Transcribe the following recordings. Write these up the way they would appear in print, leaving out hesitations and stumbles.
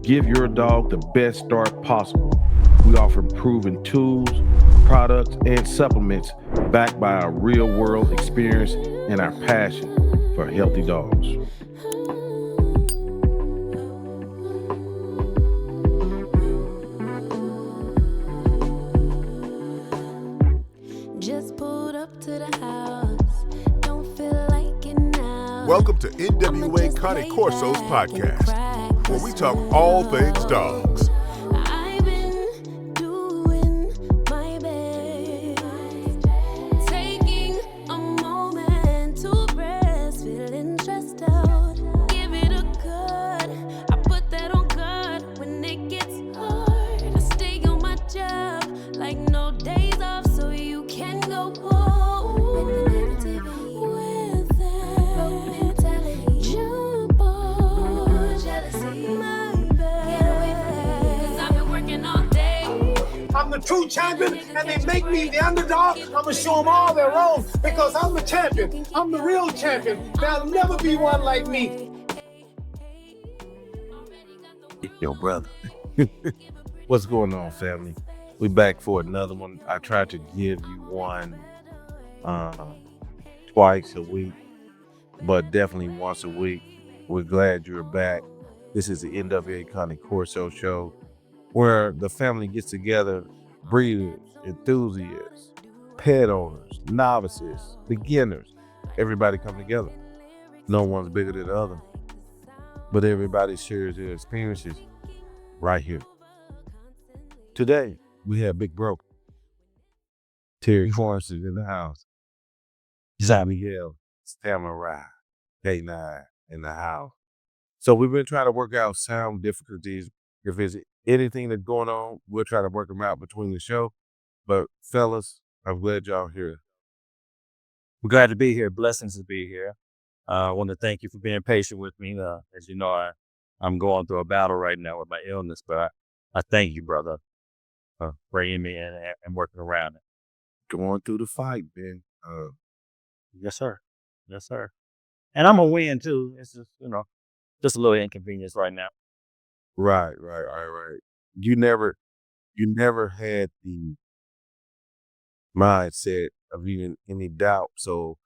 Give your dog the best start possible. We offer proven tools, products, and supplements backed by our real-world experience and our passion for healthy dogs. Just pulled up to the house. Don't feel like it now. Welcome to NWA Cane Corso Podcast, where we talk all things dogs. I've been doing my best, taking a moment to rest, feeling stressed out. Give it a cut. I put that on God when it gets hard. I stay on my job like no days off, so you can go home with the negativity, with that broke mentality. Jump on jealousy, my bad. Get away from me, 'cause I've been working all day. I'm the true champion, and they make me the underdog. I'm gonna show them all they're wrong because I'm the champion. I'm the real champion. There'll never be one like me. Yo, brother. What's going on, family? We back for another one. I try to give you one twice a week, but definitely once a week. We're glad you're back. This is the NWA Cane Corso show, where the family gets together, breeders, enthusiasts, pet owners, novices, beginners. Everybody come together. No one's bigger than the other, but everybody shares their experiences right here. Today, we have Big Bro. Terry Cornish is in the house. Miguel, Samurai, K9 in the house. So we've been trying to work out sound difficulties. If there's anything that's going on, we'll try to work them out between the show. But fellas, I'm glad y'all here. We're glad to be here. Blessings to be here. I want to thank you for being patient with me. As you know, I'm going through a battle right now with my illness, but I thank you, brother, for bringing me in and working around it. Going through the fight, man. Yes, sir. Yes, sir. And I'm going to win, too. It's just, just a little inconvenience right now. Right. You never had the mindset of even any doubt. So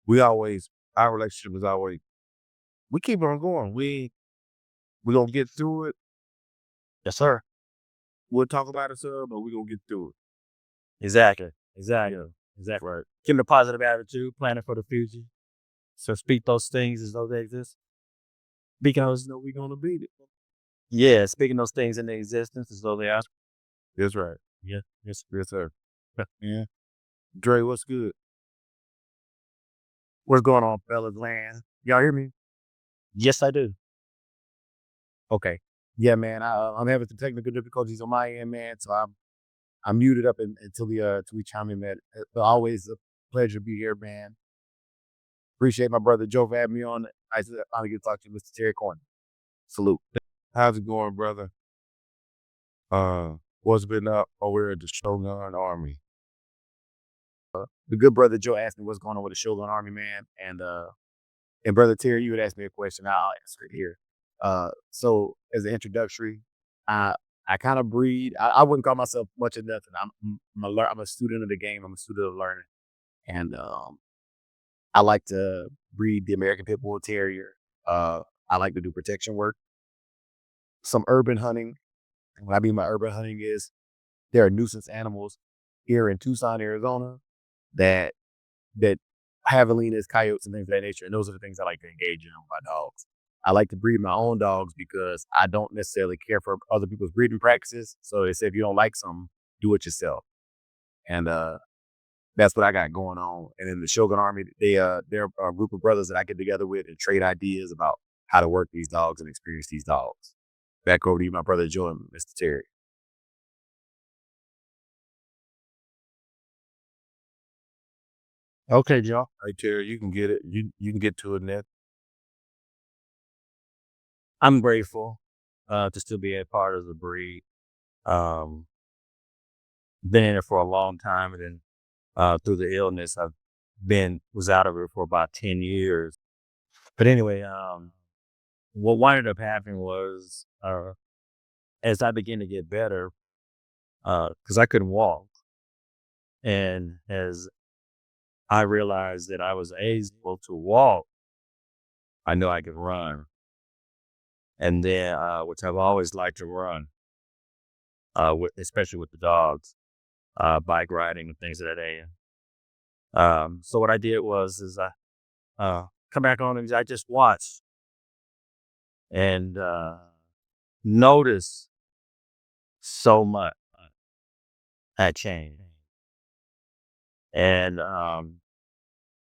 our relationship is always, we keep on going. We're going to get through it. Yes, sir. We'll talk about it, sir, but we're going to get through it. Exactly. Right. Keeping a positive attitude, planning for the future. So speak those things as though they exist. Because we're going to beat it. Yeah, speaking those things into existence as though they are. That's right. Yeah. Yes, sir. Yeah. Dre, what's good? What's going on, fellas land? Y'all hear me? Yes, I do. Okay. Yeah, man. I'm having some technical difficulties on my end, man. So I'm muted up until we chime in, man. Always a pleasure to be here, man. Appreciate my brother Joe for having me on. I finally get to talk to Mr. Terry Cornish. Salute. How's it going, brother? What's been up over at the Shogun Army? The good brother Joe asked me what's going on with the Shogun Army, man. And brother Terry, you would ask me a question. I'll answer it here. So as an introductory, I kind of breed. I wouldn't call myself much of nothing. I'm a student of the game. I'm a student of learning, and I like to breed the American Pit Bull Terrier. I like to do protection work, some urban hunting. And what I mean by urban hunting is there are nuisance animals here in Tucson, Arizona, that javelinas, coyotes, and things of that nature. And those are the things I like to engage in with my dogs. I like to breed my own dogs because I don't necessarily care for other people's breeding practices. So they say if you don't like something, do it yourself. And that's what I got going on. And in the Shogun Army, they're a group of brothers that I get together with and trade ideas about how to work these dogs and experience these dogs. Back over to you, my brother Joe and Mr. Terry. Okay, Joe. Hey, Terry, you can get it. You can get to it, Ned. I'm grateful to still be a part of the breed. Been in it for a long time, and then through the illness, was out of it for about 10 years. But anyway, what ended up happening was as I began to get better, because I couldn't walk, and as I realized that I was able to walk, I knew I could run. And then, which I've always liked to run, especially with the dogs, bike riding and things of that nature. So what I did is I come back on and I just watched and noticed so much had changed. And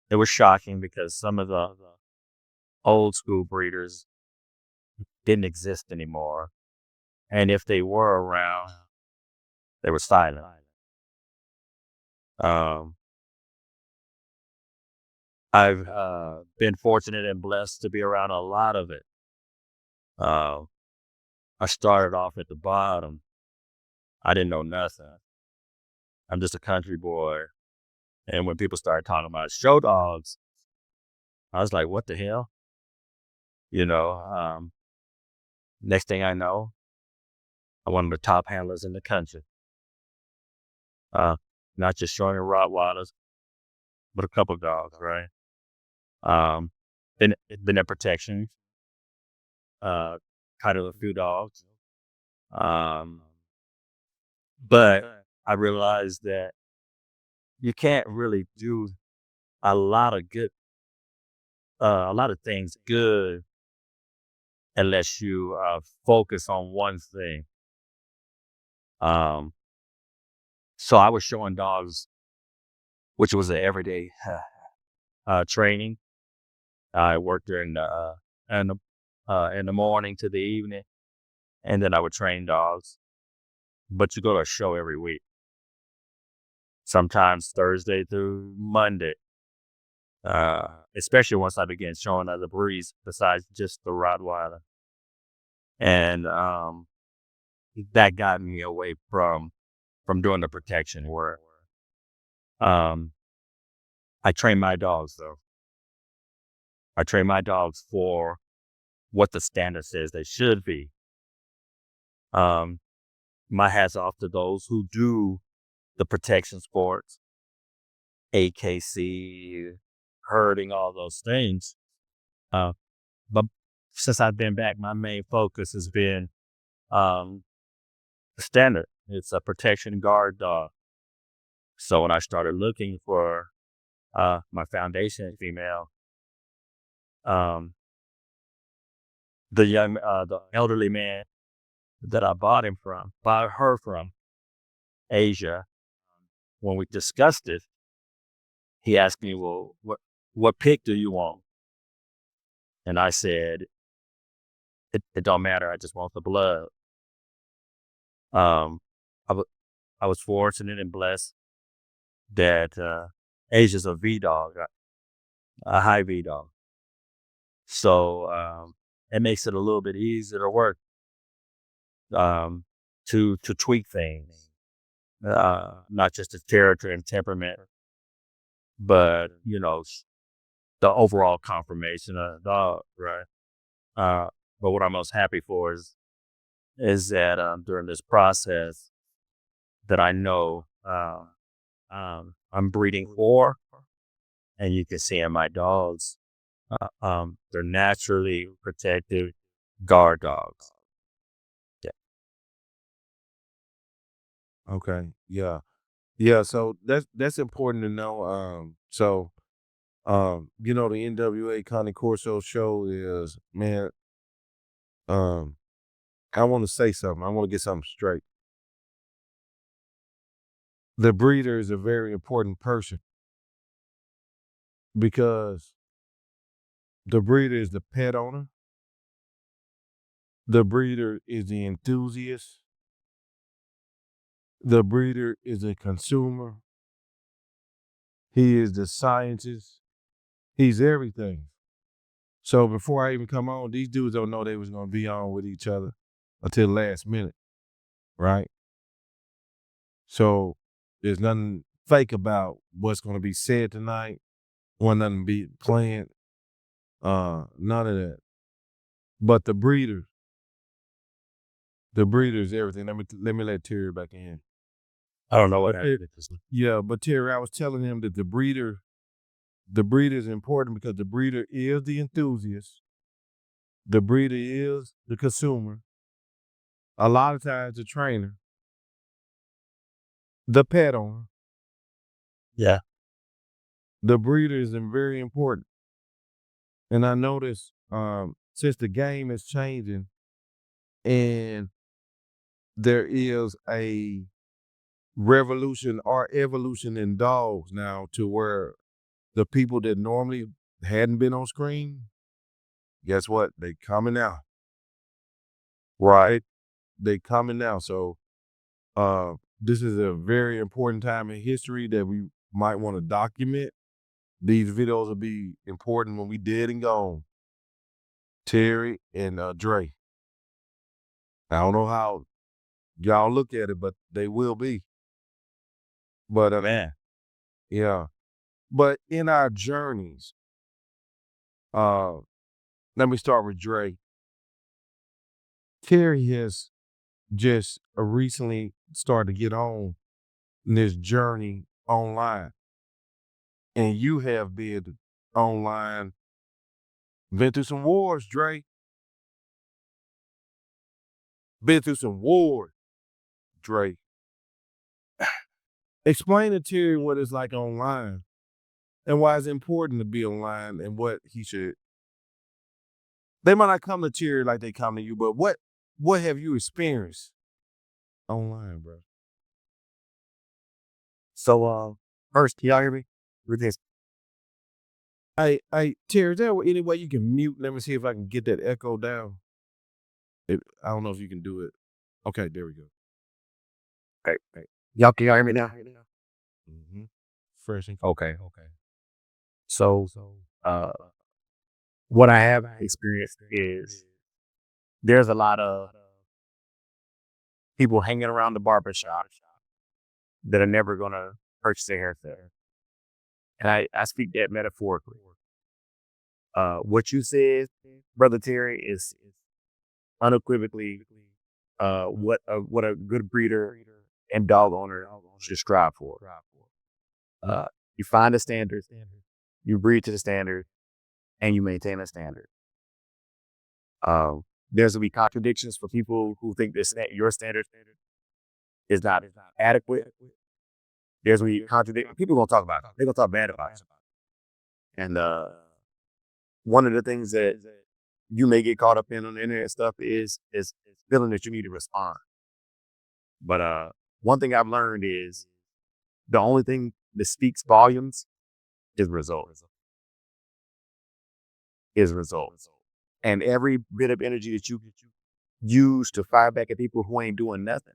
it was shocking because some of the old school breeders didn't exist anymore. And if they were around, they were silent. I've been fortunate and blessed to be around a lot of it. I started off at the bottom. I didn't know nothing. I'm just a country boy. And when people started talking about show dogs, I was like, what the hell? Next thing I know, I'm one of the top handlers in the country. Not just showing Rottweilers, but a couple of dogs, right? Been at protection, kind of a few dogs. But I realized that you can't really do a lot of things good unless you focus on one thing. So I was showing dogs, which was an everyday training. I worked during in the morning to the evening, and then I would train dogs. But you go to a show every week, sometimes Thursday through Monday. Especially once I began showing other breeds besides just the Rottweiler, and that got me away from doing the protection work. I train my dogs though. I train my dogs for what the standard says they should be. My hat's off to those who do the protection sports, AKC, herding, all those things. But since I've been back, my main focus has been the standard. It's a protection guard dog. So when I started looking for my foundation female, the elderly man that I bought her from Asia, when we discussed it, he asked me, well, what pick do you want? And I said, it don't matter. I just want the blood. I was fortunate and blessed that Asia's a V dog, a high V dog. So it makes it a little bit easier to work, to tweak things, not just the character and temperament, but the overall conformation of the dog, right? But what I'm most happy for is that during this process that I know I'm breeding for, and you can see in my dogs, they're naturally protective guard dogs. Yeah. Okay. Yeah. Yeah. So that's important to know. The NWA Cane Corso show is, man, I want to say something. I want to get something straight. The breeder is a very important person because the breeder is the pet owner. The breeder is the enthusiast. The breeder is a consumer. He is the scientist. He's everything. So before I even come on, these dudes don't know they was going to be on with each other until the last minute, right? So there's nothing fake about what's going to be said tonight. Nothing be planned. None of that. But the breeders The breeder is everything. Let me let Terry back in. I don't know what Okay. happened. Yeah, but Terry, I was telling him that the breeder is important because the breeder is the enthusiast. The breeder is the consumer. A lot of times the trainer, the pet owner. Yeah. The breeder is very important. And I noticed since the game is changing and there is a revolution or evolution in dogs now to where the people that normally hadn't been on screen, guess what? They coming out. Right? They coming now. So this is a very important time in history that we might want to document. These videos will be important when we dead and gone. Terry and Dre. I don't know how y'all look at it, but they will be. But Man. yeah. But in our journeys, let me start with Dre. Terry has just recently started to get on this journey online. And you have been online, been through some wars, Dre. Been through some wars, Dre. Explain to Terry what it's like online and why it's important to be online and what he should. They might not come to Terry like they come to you, but what have you experienced online, bro? So, first, can y'all hear me? With this, Hey, Terry, is there any way you can mute? Let me see if I can get that echo down. I don't know if you can do it. Okay, there we go. okay. Y'all, can y'all hear me now? Mm-hmm. Fresh and Okay. So, what I have experienced is there's a lot of people hanging around the barbershop that are never going to purchase a haircut. And I speak that metaphorically. What you said, Brother Terry, is unequivocally what a good breeder and dog owner should strive for. You find a standard, you breed to the standard, and you maintain a standard. There's gonna be contradictions for people who think your standard is not adequate. There's gonna be contradictions. People gonna talk about it. They're gonna talk bad about it. And one of the things that you may get caught up in on the internet stuff is feeling that you need to respond. But one thing I've learned is the only thing that speaks volumes is results. And every bit of energy that you use to fire back at people who ain't doing nothing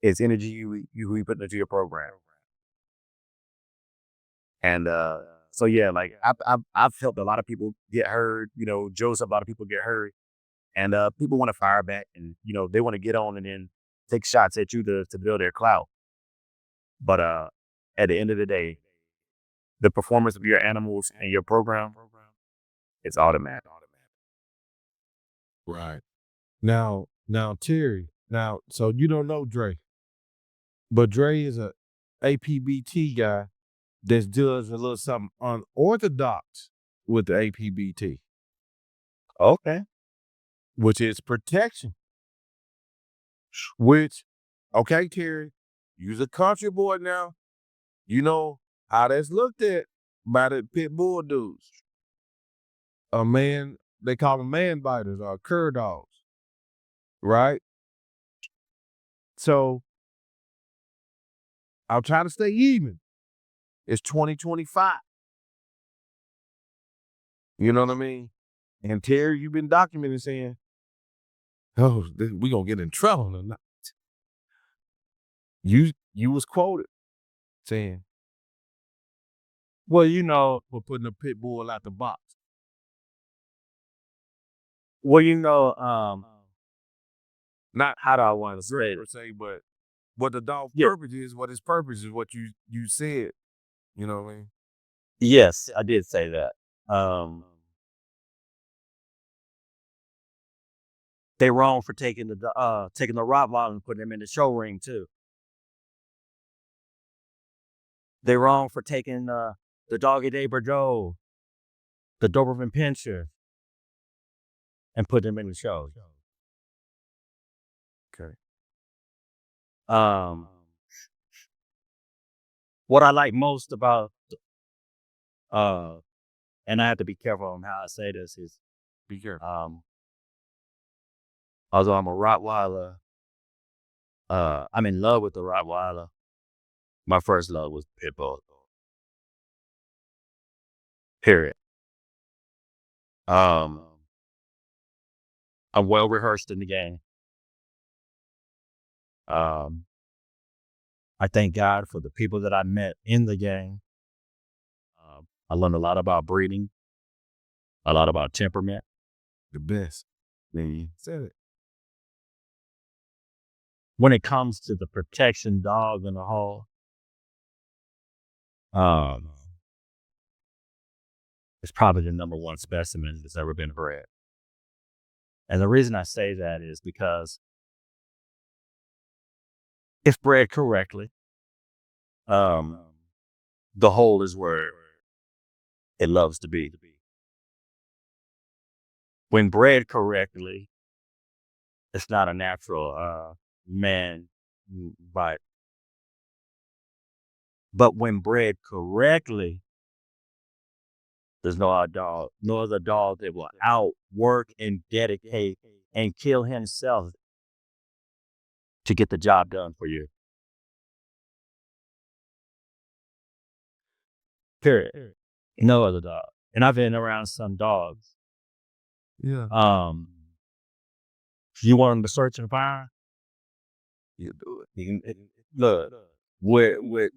is energy you put into your program. And so yeah, like I've helped a lot of people get heard. You know, Joe's helped a lot of people get heard, and people want to fire back, and they want to get on and then take shots at you to build their clout. But at the end of the day, the performance of your animals and your program, it's automatic. right. Now, Terry. Now, so you don't know Dre, but Dre is a APBT guy that does a little something unorthodox with the APBT, Okay. which is protection. Which, okay, Terry, you's a country boy now. You know how that's looked at by the pit bull dudes. A man, they call them man biters or cur dogs, right? So I'm trying to stay even. It's 2025. You know what I mean? And Terry, you've been documenting saying, "Oh, we gonna get in trouble or not." You was quoted saying, "Well, for putting a pit bull out the box." Well, Not how do I want to say per it? se, but what the dog's Yeah. purpose is, what his purpose is, what you said. You know what I mean? Yes, I did say that. They wrong for taking the Rottweiler and putting him in the show ring too. They wrong for taking the Doggy Day Bordeaux, the Doberman Pinscher, and putting him in the show. Okay. What I like most about, and I have to be careful on how I say this, is Be careful. although I'm a Rottweiler, I'm in love with the Rottweiler. My first love was pit bull. Period. I'm well rehearsed in the game. I thank God for the people that I met in the game. I learned a lot about breeding, a lot about temperament. The best. Then you said it. When it comes to the protection dog in the hall, it's probably the number one specimen that's ever been bred. And the reason I say that is because if bred correctly, the hole is where it loves to be. When bred correctly, it's not a natural man bite. But when bred correctly, there's no other dog that will outwork and dedicate and kill himself to get the job done for you. Period. No other dog. And I've been around some dogs. Yeah. You want them to search and find? You do it. You can, look, with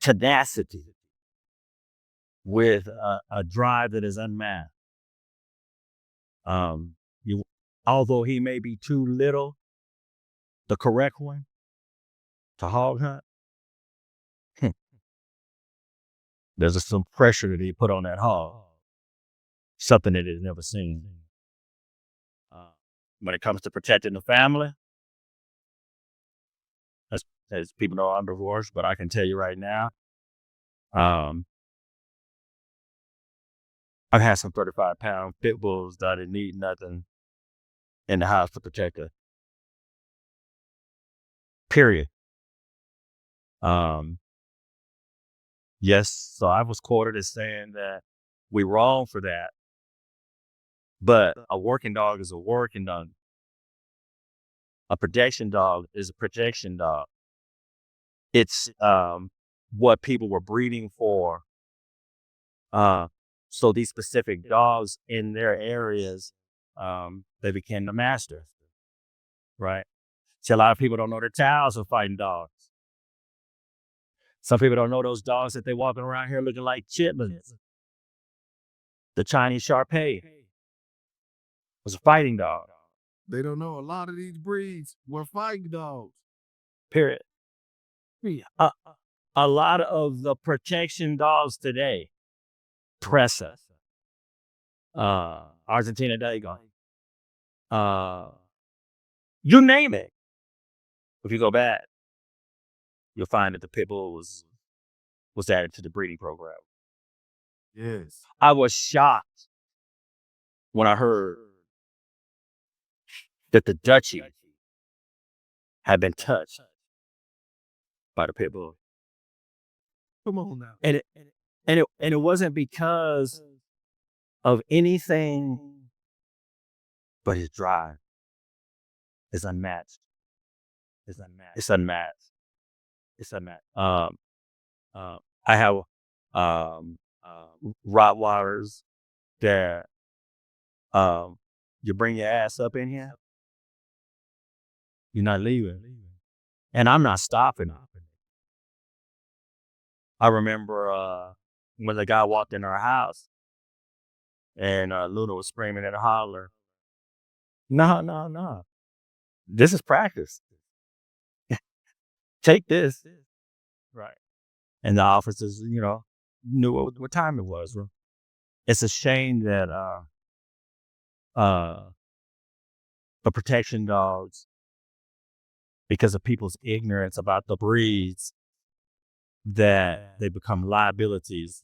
tenacity, with a drive that is unmatched. Although he may be too little, the correct one to hog hunt, there's some pressure that he put on that hog, something that he's never seen. When it comes to protecting the family, as people know, I'm divorced, but I can tell you right now, I've had some 35-pound pit bulls that didn't need nothing in the house to protect her. Period. Yes, so I was quoted as saying that we wrong for that. But a working dog is a working dog. A protection dog is a protection dog. It's what people were breeding for. So these specific dogs in their areas, they became the master, right? See, a lot of people don't know the towels of fighting dogs. Some people don't know those dogs that they walking around here looking like chitlins. The Chinese Shar-Pei was a fighting dog. They don't know a lot of these breeds were fighting dogs. Period. A lot of the protection dogs today, Presa, Argentina Dagon, you name it. If you go back, you'll find that the pit bull was added to the breeding program. Yes. I was shocked when I heard that the Dutchie had been touched by the pit bull. Come on now. And it wasn't because of anything but his drive. It's unmatched. It's unmatched. I have Rottweilers that you bring your ass up in here, you're not leaving. And I'm not stopping. I remember when the guy walked in our house and Luna was screaming and hollering. No. This is practice. Take this. Right. And the officers, knew what time it was. Bro. It's a shame that the protection dogs, because of people's ignorance about the breeds, that they become liabilities.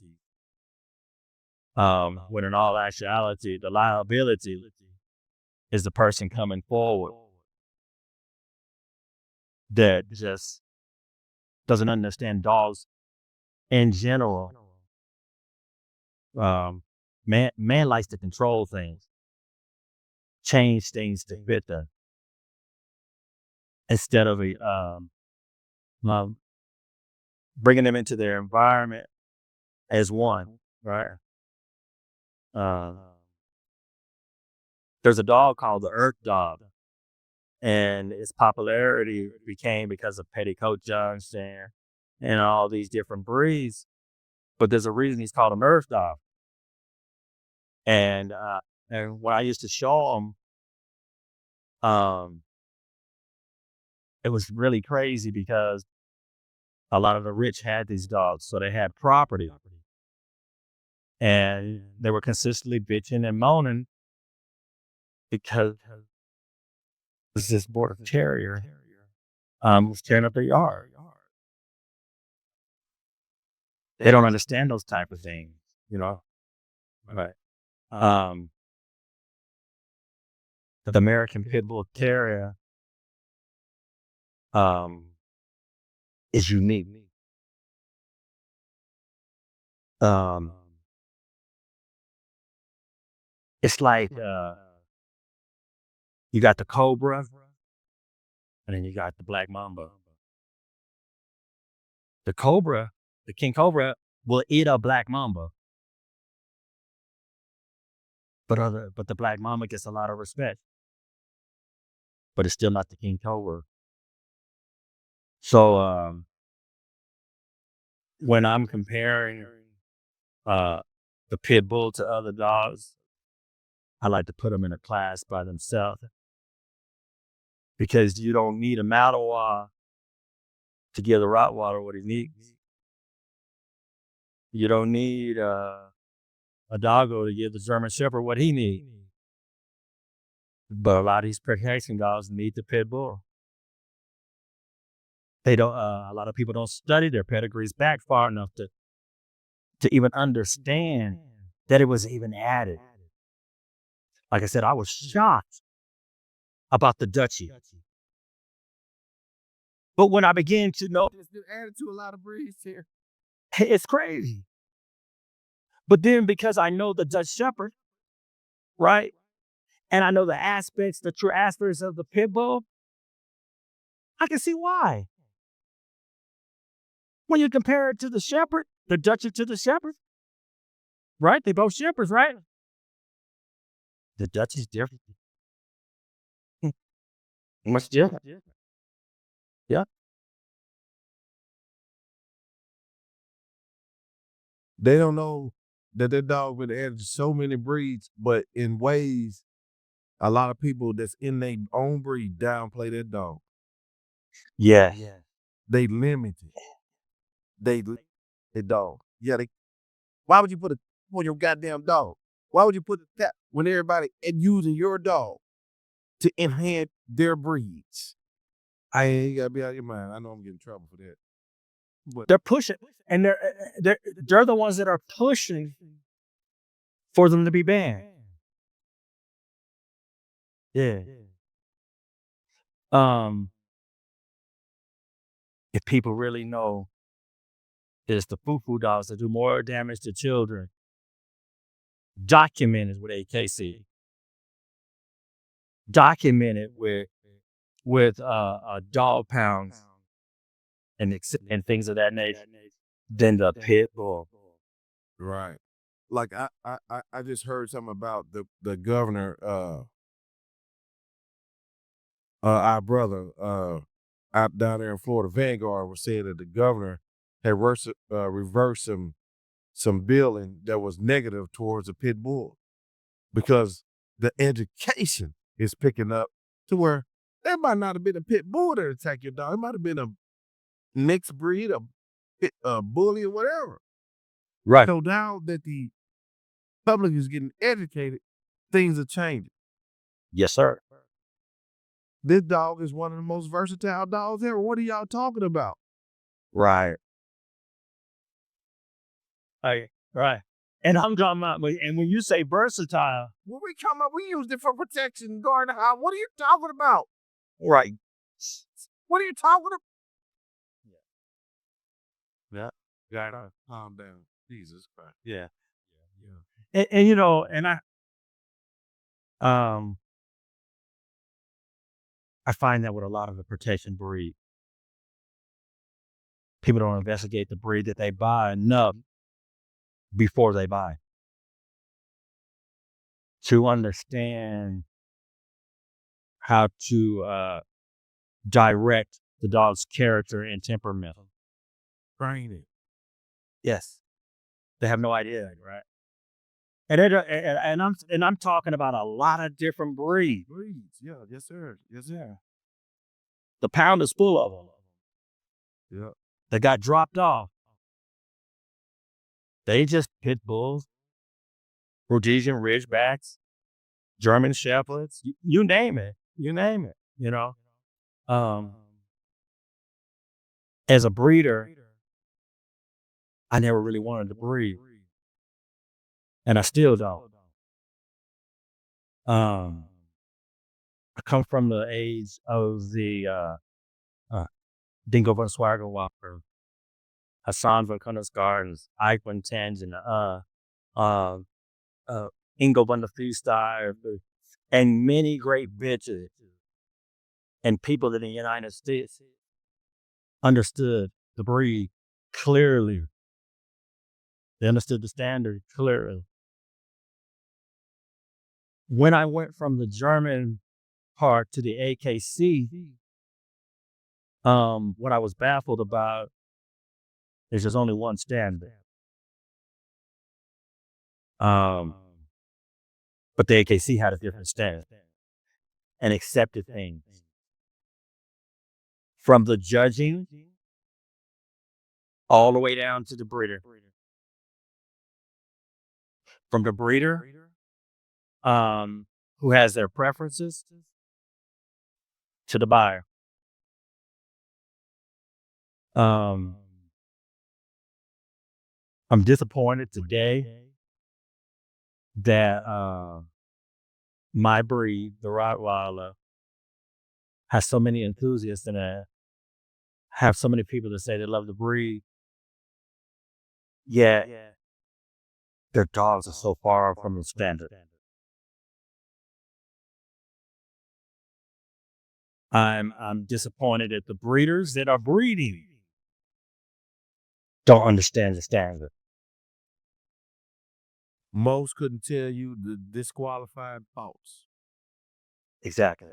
When in all actuality, the liability is the person coming forward that just doesn't understand dogs in general. Man likes to control things, change things to fit them, instead of bringing them into their environment as one, right? There's a dog called the Earth Dog, and its popularity became because of Petticoat Junction and all these different breeds. But there's a reason he's called an Earth Dog. And when I used to show him, it was really crazy because a lot of the rich had these dogs, so they had property. And they were consistently bitching and moaning because this border terrier was tearing up their yard. They don't understand those type of things, you know. Right. The American Pit Bull Terrier is unique. It's like you got the Cobra, and then you got the Black Mamba. The Cobra, the King Cobra, will eat a Black Mamba, but the Black Mamba gets a lot of respect. But it's still not the King Cobra. So when I'm comparing the Pit Bull to other dogs, I like to put them in a class by themselves, because you don't need a Malinois to give the Rottweiler what he needs. You don't need a doggo to give the German Shepherd what he needs. But a lot of these protection dogs need the Pit Bull. They don't. A lot of people don't study their pedigrees back far enough to even understand that it was even added. Like I said, I was shocked about the Dutchie. But when I began to know, It's been added to a lot of breeds here. it's crazy. But then because I know the Dutch Shepherd, right? And I know the true aspects of the Pit Bull, I can see why. When you compare it to the Shepherd, the Dutchie to the Shepherd, right? They both Shepherds, right? The Dutchie's different. Much different. Yeah. They don't know that their dog been added to so many breeds, but in ways, a lot of people that's in their own breed downplay their dog. Yeah. They limit it. They limit the dog. Yeah. Why would you put a tap on your goddamn dog? Why would you put a tap when everybody using your dog to enhance their breeds? You gotta be out of your mind. I know I'm getting in trouble for that. But They're pushing, and they're the ones that are pushing for them to be banned. Yeah. If people really know, it's the foo-foo dogs that do more damage to children. Documented with AKC. Documented with dog pounds and things of that nature than the Pit Bull. right. Like I just heard something about the governor, our brother, out down there in Florida, Vanguard was saying that the governor had reversed some billing that was negative towards the Pit Bull, because the education is picking up to where there might not have been a Pit Bull that attacked your dog. It might have been a mixed breed, a bully, or whatever. Right. So now that the public is getting educated, things are changing. Yes, sir. This dog is one of the most versatile dogs ever. What are y'all talking about? Right. Right. And I'm talking about, and when you say versatile, When we come up, we used it for protection, guard the house. What are you talking about? right. What are you talking about? Yeah. Gotta calm down. Jesus Christ. Yeah. Yeah. And you know, and I find that with a lot of the protection breed, people don't investigate the breed that they buy enough before they buy to understand how to direct the dog's character and temperament. Train it. Yes, they have no idea, right? And I'm talking about a lot of different breeds. Breeds. Yeah. Yes, sir. Yes, sir. The pound is full of them. Yeah. They got dropped off. They just pit bulls, Rhodesian Ridgebacks, German Shepherds, you name it. You name it. You know, as a breeder, I never really wanted to breed, and I still don't. I come from the age of the Dingo von Swaggerwalker, Hassan von Kunnesgardens, Ike von Tangen, Ingo von der Freestyle, and many great bitches and people in the United States understood the breed clearly. They understood the standard clearly. When I went from the German part to the AKC, what I was baffled about is there's only one standard. But the AKC had a different standard and accepted things. From the judging all the way down to the breeder. From the breeder, who has their preferences, to the buyer. I'm disappointed today that my breed, the Rottweiler, has so many enthusiasts and have so many people that say they love the breed. Yet their dogs are so far from the standard. I'm disappointed that the breeders that are breeding don't understand the standard. Most couldn't tell you the disqualified faults. Exactly.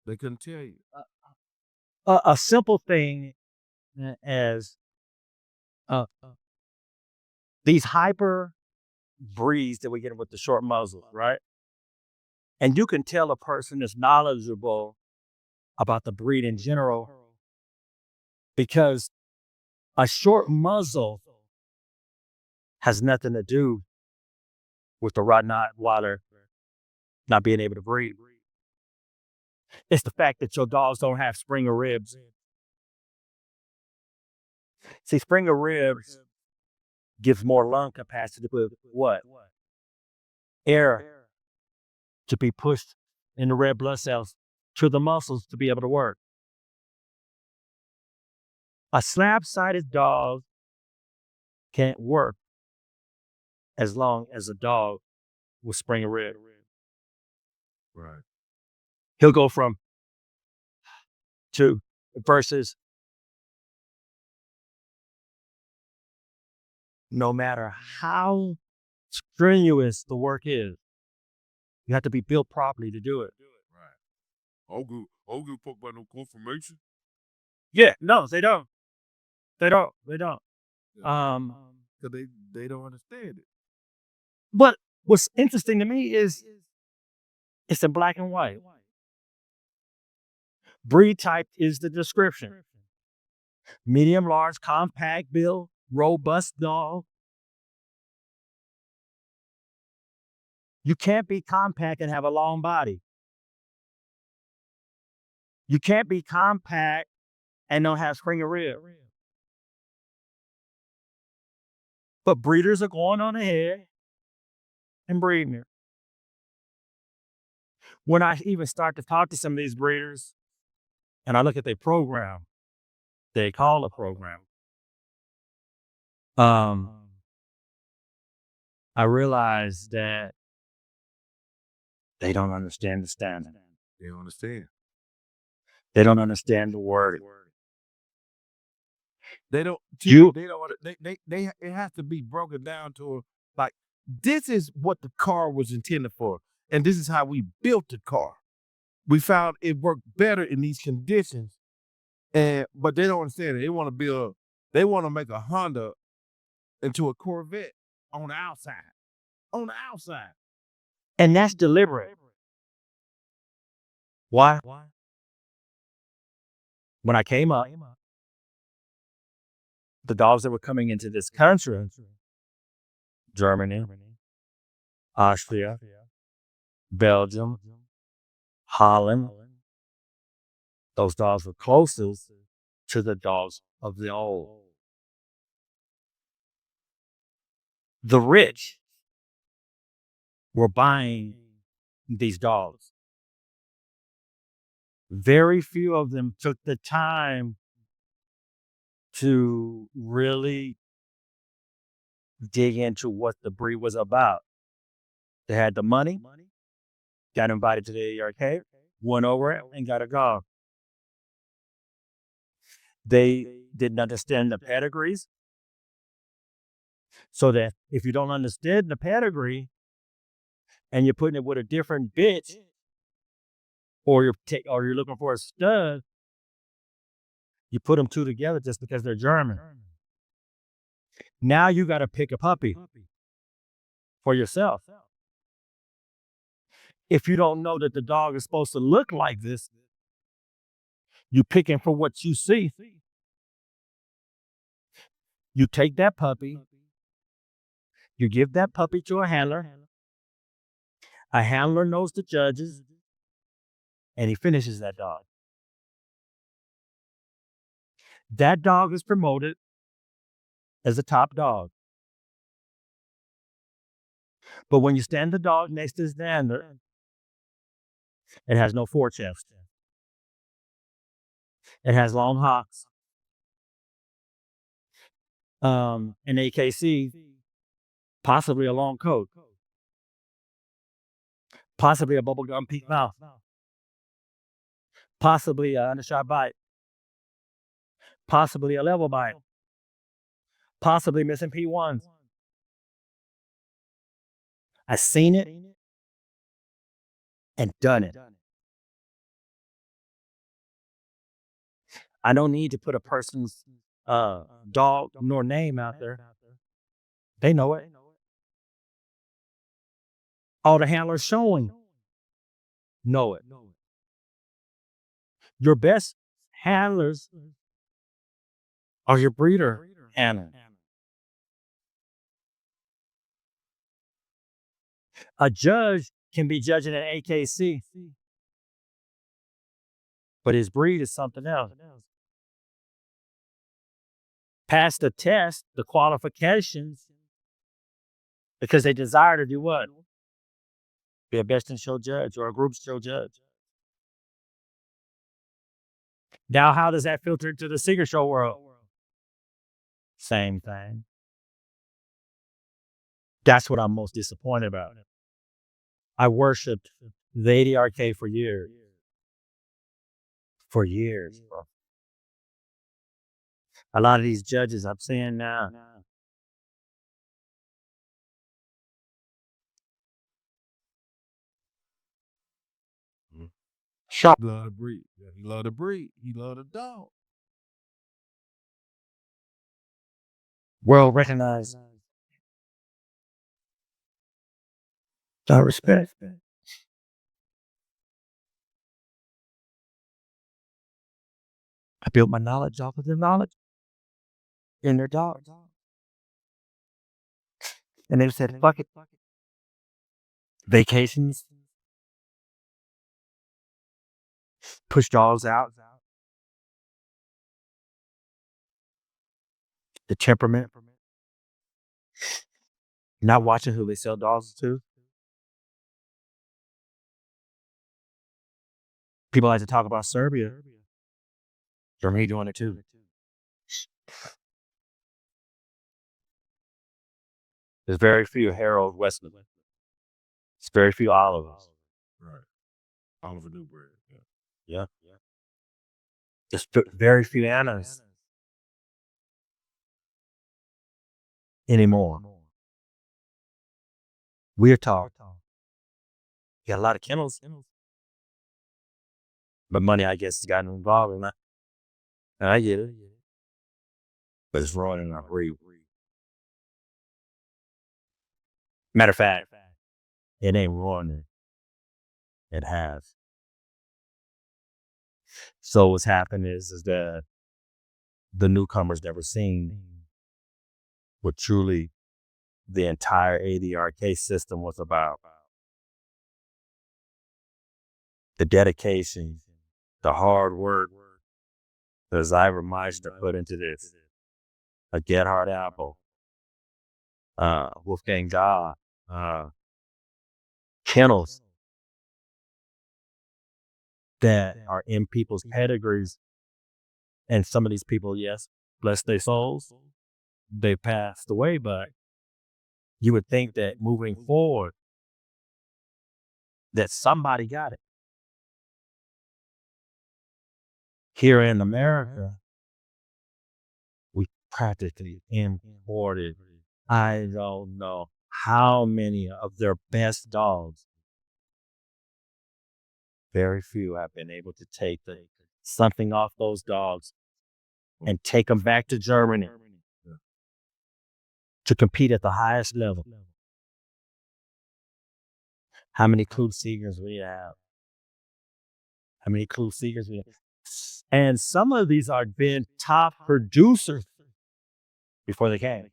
They couldn't tell you. A simple thing as these hyper breeds that we get with the short muzzle, right? And you can tell a person is knowledgeable about the breed in general because a short muzzle has nothing to do with the Rottweiler not being able to breed. It's the fact that your dogs don't have Springer ribs. See, Springer ribs gives more lung capacity with what? Air to be pushed in the red blood cells to the muscles to be able to work. A slab-sided dog can't work as long as a dog with Springer rib. Right. He'll go from to versus no matter how strenuous the work is, you have to be built properly to do it. Right. I'll give a fuck about no confirmation. Yeah, no, they don't. They don't. Yeah. Because they don't understand it. But what's interesting to me is it's in black and white. Breed type is the description. Medium, large, compact build, robust dog. You can't be compact and have a long body. You can't be compact and don't have spring and rib. But breeders are going on ahead and breeding it. When I even start to talk to some of these breeders and I look at their program, they call a program, I realize that they don't understand the standard. They don't understand. They don't understand the word. They don't. You- They don't. They. It has to be broken down to like this is what the car was intended for, and this is how we built the car. We found it worked better in these conditions, but they don't understand it. They want to build. They want to make a Honda into a Corvette on the outside. On the outside. And that's deliberate. Why? When I came up, the dogs that were coming into this country, Germany, Austria, Belgium, Holland, those dogs were closest to the dogs of the old. The rich were buying these dogs. Very few of them took the time to really dig into what the breed was about. They had the money, got invited to the ADRK, went over it, and got a dog. They didn't understand the pedigrees. So that if you don't understand the pedigree and you're putting it with a different bitch, or you're looking for a stud, you put them two together just because they're German. Now you got to pick a puppy for yourself. If you don't know that the dog is supposed to look like this, you picking for what you see. You take that puppy, you give that puppy to a handler. A handler knows the judges, and he finishes that dog. That dog is promoted as a top dog. But when you stand the dog next to his handler, it has no forechest. It has long hocks. An AKC, possibly a long coat. Possibly a bubblegum peak mouth. Possibly an undershot bite. Possibly a level bite. Possibly missing P1s. I've seen it and done it. I don't need to put a person's dog nor name out there. They know it. All the handlers showing know it. Your best handlers are your breeder handlers. A judge can be judging an AKC, but his breed is something else. Pass the test, the qualifications, because they desire to do what? Be a best in show judge or a group show judge. Now, how does that filter into the Seeker Show world? Same thing. That's what I'm most disappointed about. I worshipped the ADRK for years. For years, bro. A lot of these judges I'm seeing now, shop. Love the breed. Yeah, he love the breed. He love the dog. Well recognized. I respect. I built my knowledge off of their knowledge in their dogs. And they said, fuck it. Vacations, push dogs out. The temperament. Not watching who they sell dogs to. People like to talk about Serbia. Germany doing it too. There's very few Harold Westman. There's very few Olivers. Right. Oliver Newbread. Yeah. Yeah. There's very few Annas anymore. We're taught. You got a lot of kennels. But money, I guess, has gotten involved in that. And I get it. But it's ruining our breed. Matter of fact, it ain't ruining. It has. So what's happened is that the newcomers never seen what truly the entire ADRK system was about. The dedication, the hard work that Zyra Meister put into this. A Gerhard Apple, Wolfgang Dahl, kennels that are in people's pedigrees. And some of these people, yes, bless their souls, they passed away, but you would think that moving forward, that somebody got it. Here in America, we practically imported, I don't know how many of their best dogs. Very few have been able to take something off those dogs and take them back to Germany to compete at the highest level. How many clue seekers we have? How many clue seekers we have? And some of these are been top producers before they came.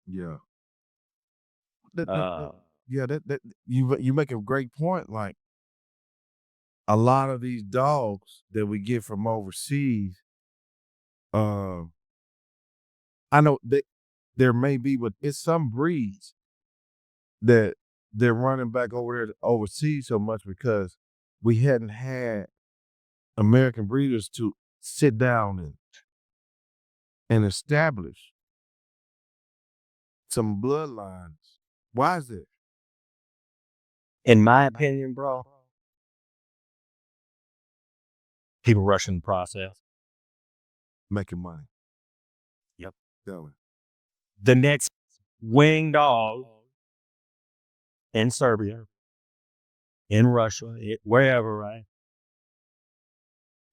Yeah. You make a great point. Like, a lot of these dogs that we get from overseas, I know that there may be, but it's some breeds that they're running back over there overseas so much because we hadn't had American breeders to sit down and establish some bloodlines. Why is it? In my opinion, bro, people rushing the process. Making money. Yep. Going. The next wing dog in Serbia, in Russia, wherever, right?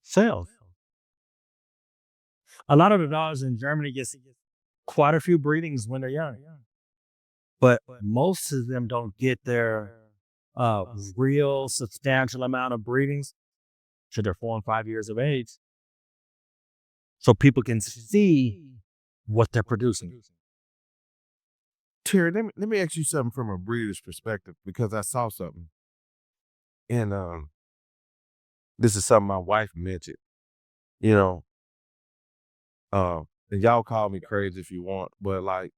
Sells. A lot of the dogs in Germany get quite a few breedings when they're young. But most of them don't get their real substantial amount of breedings till they're 4 and 5 years of age. So people can see what they're producing. Terry, let me ask you something from a breeder's perspective, because I saw something. And this is something my wife mentioned. You know, and y'all call me crazy if you want, but like,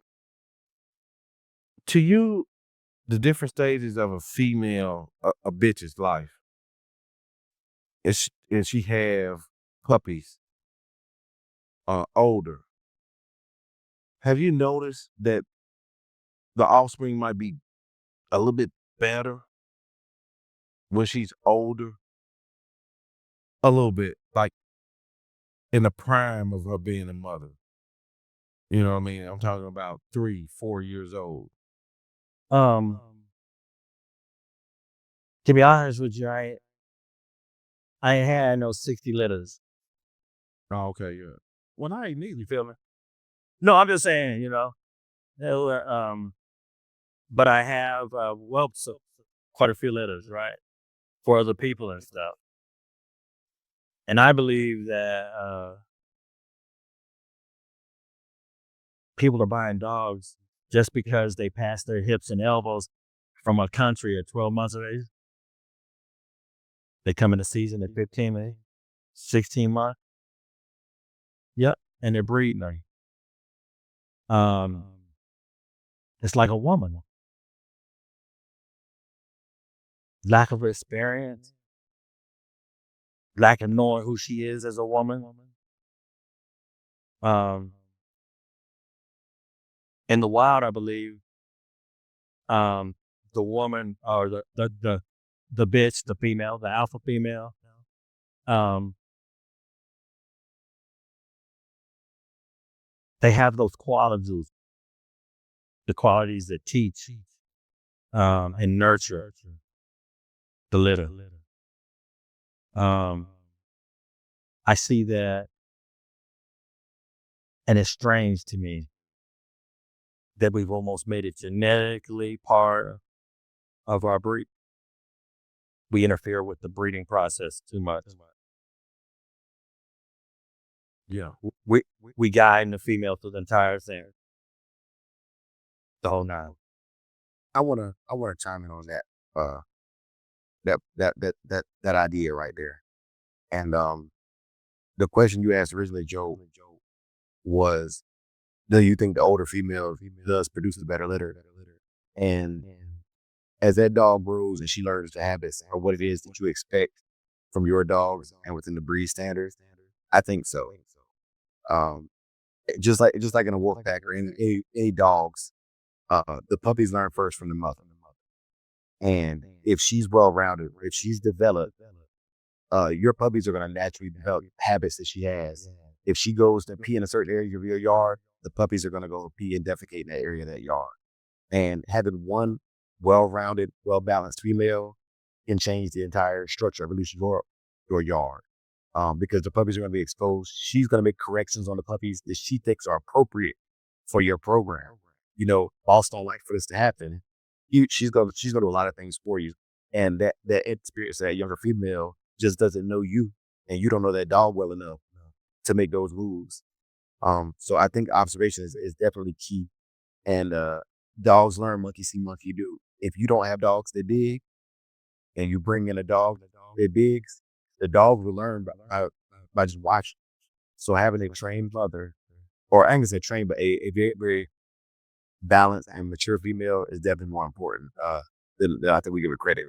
to you, the different stages of a female, a bitch's life, and she have puppies, older. Have you noticed that the offspring might be a little bit better when she's older? A little bit, like in the prime of her being a mother. You know what I mean? I'm talking about 3, 4 years old. To be honest with you, I ain't had no 60 litters. Oh, okay, yeah. Well, I ain't need, you feel me? No, I'm just saying, but I have whelps of quite a few litters, right? For other people and stuff. And I believe that people are buying dogs just because they pass their hips and elbows from a country at 12 months of age. They come in the season at 15, 16 months. Yep. And they're breeding her. It's like a woman. Lack of experience, lack of knowing who she is as a woman. In the wild, I believe, the woman or the bitch, the female, the alpha female, they have those qualities, the qualities that teach and nurture the litter. I see that, and it's strange to me that we've almost made it genetically part of our breed. We interfere with the breeding process too much. Yeah. We guide the female through the entire thing, the whole nine. I wanna chime in on that idea right there. And the question you asked originally, Joe, was, do you think the older female does produce a better litter? And as that dog grows and she learns the habits or what it is that you expect from your dogs and within the breed standards, I think so. Just like in a wolf pack or any dogs, the puppies learn first from the mother. And if she's well-rounded, if she's developed, your puppies are going to naturally develop habits that she has. If she goes to pee in a certain area of your yard, the puppies are going to go pee and defecate in that area of that yard. And having one well-rounded, well-balanced female can change the entire structure, evolution of your yard. Because the puppies are going to be exposed. She's going to make corrections on the puppies that she thinks are appropriate for your program. You know, boss don't like for this to happen. She's gonna do a lot of things for you. And that experience, that younger female just doesn't know you, and you don't know that dog well enough to make those moves. So I think observation is definitely key. And dogs learn, monkey see, monkey do. If you don't have dogs that dig, and you bring in a dog that digs, the dog will learn by just watching. So having a trained mother, or I ain't gonna say trained, but a very, very balanced and mature female is definitely more important than I think we give it credit.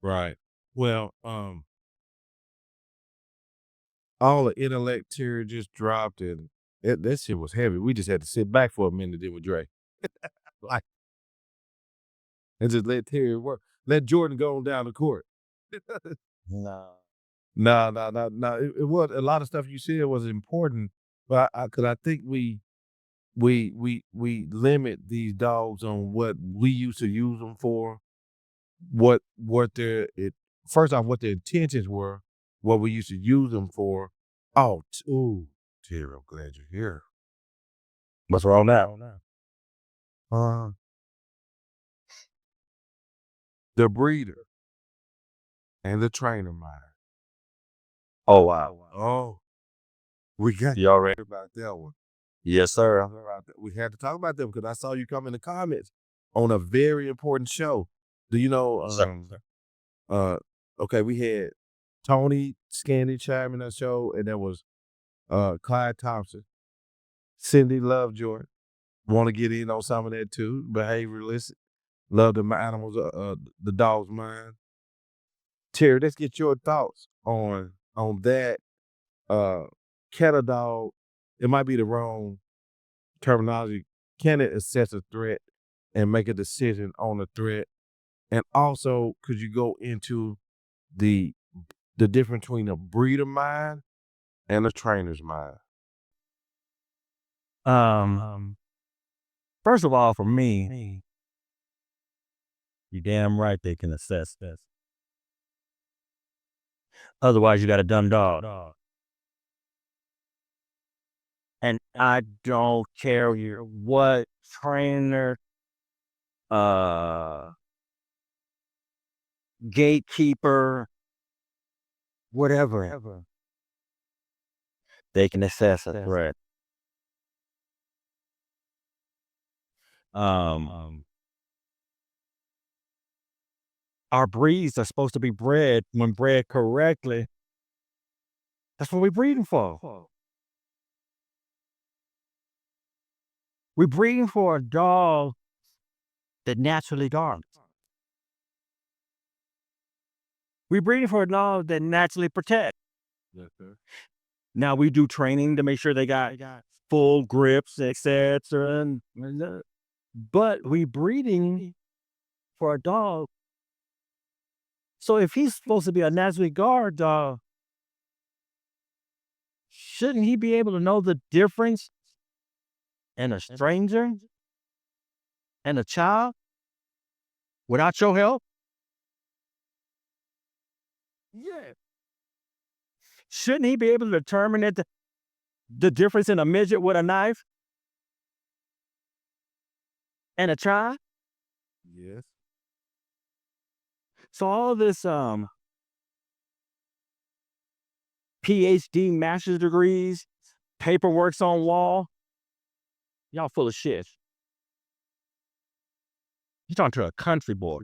Right. Well, all the intellect Terry just dropped, and that shit was heavy. We just had to sit back for a minute then with Dre. Like, and just let Terry work. Let Jordan go on down the court. No. It was a lot of stuff you said was important, but because I think we limit these dogs on what we used to use them for, what their first off, what their intentions were, what we used to use them for. Oh, Terry, I'm glad you're here. What's wrong now? The breeder and the trainer mind. Oh, wow. Oh, we got You already? about that one. Yes, sir. We had to talk about them because I saw you come in the comments on a very important show. Do you know? Okay, we had Tony Scandy chime in that show, and there was Clyde Thompson, Cindy Lovejoy. Want to get in on some of that too? Behavioralist, love the animals, the dog's mind. Terry, let's get your thoughts on that. Can a dog? It might be the wrong terminology. Can it assess a threat and make a decision on the threat? And also, could you go into the difference between a breeder mind and a trainer's mind? First of all, for me, you damn right they can assess this. Otherwise, you got a dumb dog. And I don't care what trainer, gatekeeper, whatever. They can assess a threat. our breeds are supposed to be bred when bred correctly. That's what we're breeding for. We're breeding for a dog that naturally guards. We're breeding for a dog that naturally protects. Yes, sir. Now we do training to make sure they got full grips, etc. But we breeding for a dog. So if he's supposed to be a naturally guard dog, shouldn't he be able to know the difference in a stranger and a child without your help? Yeah. Shouldn't he be able to determine that the difference in a midget with a knife and a child? Yes. So all this PhD, master's degrees, paperwork's on wall, y'all full of shit. You're talking to a country boy.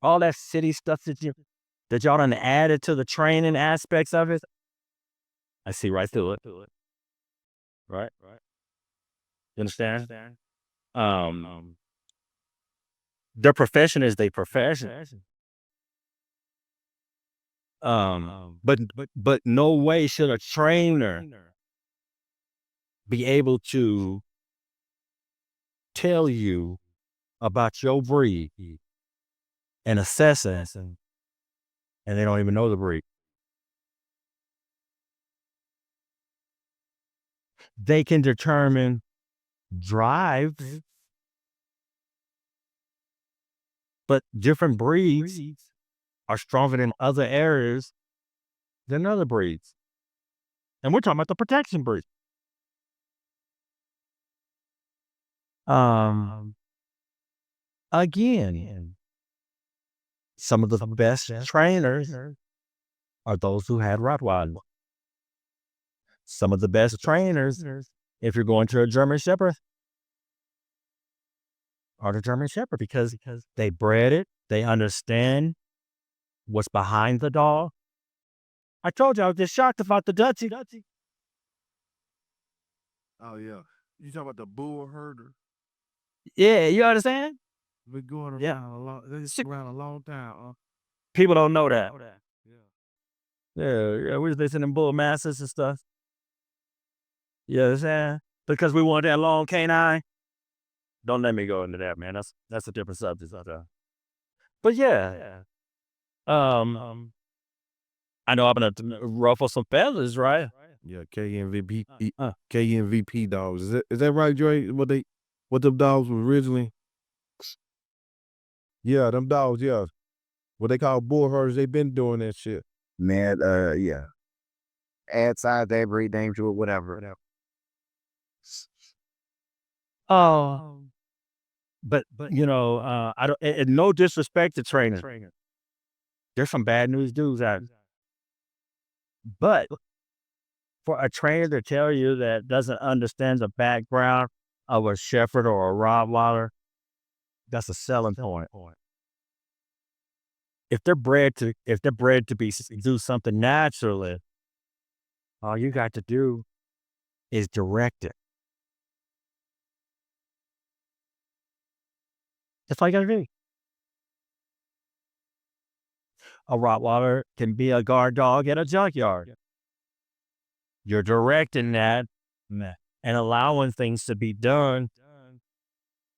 All that city stuff that y'all done added to the training aspects of it, I see right through it. Right? You understand? Their profession is their profession. But no way should a trainer be able to tell you about your breed and assess it, and they don't even know the breed. They can determine drive, but different breeds are stronger in other areas than other breeds. And we're talking about the protection breeds. Again, some of the best trainers are those who had Rottweiler. Some of the best trainers, if you're going to a German Shepherd, are the German Shepherd because they bred it, they understand what's behind the dog. I told you I was just shocked about the Dutchie. Oh yeah. You talking about the bull herder? Yeah, you understand? Been going around Yeah. a long time. People don't know that. Yeah. Yeah, we was listening to bull masters and stuff. You understand? Because we want that long canine. Don't let me go into that, man. That's a different subject. But yeah. I know I'm gonna ruffle some feathers, right? Yeah, KNVP dogs. Is that right, Dre? What them dogs were originally? Yeah, them dogs, yeah. What they call bull herders, they been doing that shit. Man, yeah. Add size, add breed name to it, whatever. Oh, but you know, I don't. And no disrespect to trainers. There's some bad news dudes out. But for a trainer to tell you that doesn't understand the background of a Shepherd or a Rottweiler, that's a selling point. If they're bred to do something naturally, all you got to do is direct it. That's all you got to do. A Rottweiler can be a guard dog at a junkyard. You're directing that and allowing things to be done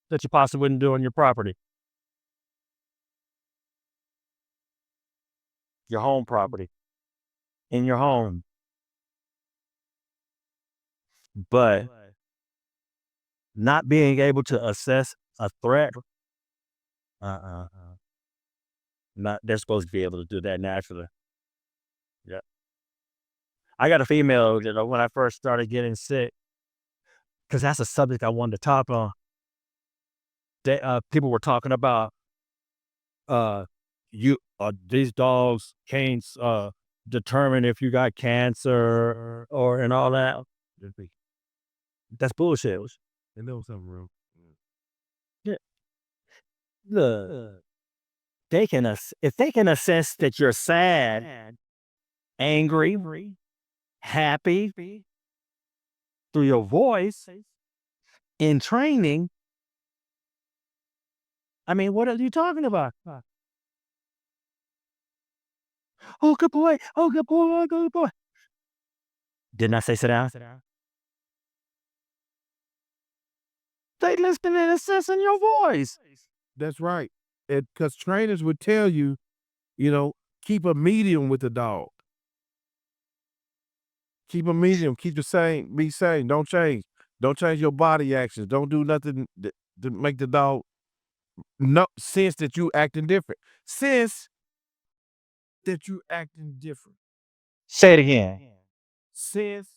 that you possibly wouldn't do on your property. Your home property. In your home. But not being able to assess a threat, they're supposed to be able to do that naturally. Yeah. I got a female, when I first started getting sick, because that's a subject I wanted to talk on. People were talking about these dogs can't determine if you got cancer or and all that. That's bullshit. They know something wrong. Yeah. Look, if they can assess that you're sad, angry, happy through your voice in training, I mean, what are you talking about? Oh, good boy. Oh, good boy. Oh, good boy. Didn't I say sit down? They listen and assessing your voice. That's right. Because trainers would tell you, keep a medium with the dog. Keep a medium. Keep the same. Be same. Don't change. Don't change your body actions. Don't do nothing to make the dog sense that you acting different. Sense that you acting different. Say it again. Sense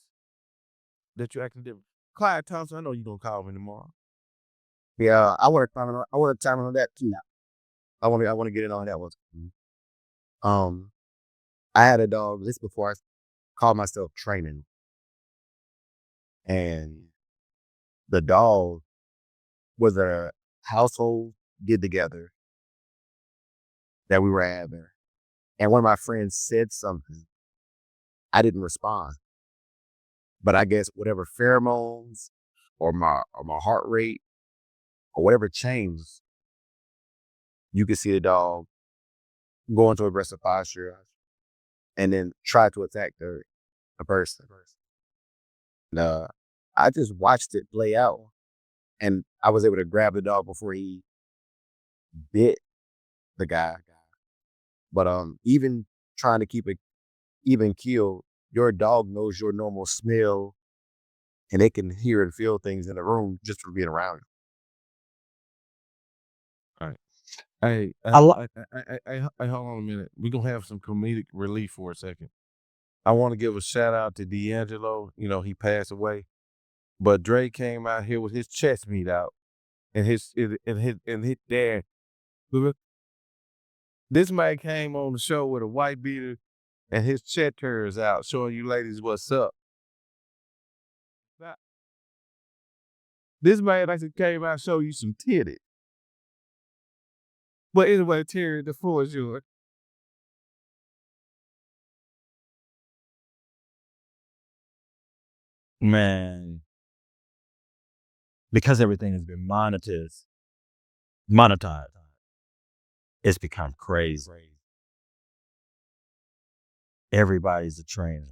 that you acting different. Clyde Thompson, I know you're gonna call me tomorrow. Yeah, I want to chime in on that too now. I want to get in on that one. I had a dog this before I called myself training, and the dog was a household get together that we were having, and one of my friends said something. I didn't respond, but I guess whatever pheromones or my heart rate or whatever changed, you could see the dog go into aggressive posture and then try to attack the person. And, I just watched it play out, and I was able to grab the dog before he bit the guy. But even trying to keep it even keel, your dog knows your normal smell, and it can hear and feel things in the room just from being around you. All right. Hey, hold on a minute. We're gonna have some comedic relief for a second. I want to give a shout out to D'Angelo. He passed away, but Dre came out here with his chest meat out, and his dad. This man came on the show with a white beater and his chest hairs out, showing you ladies what's up. This man actually came out show you some titty. But anyway, Terry, the floor is yours. Man, because everything has been monetized, it's become crazy. Everybody's a trainer.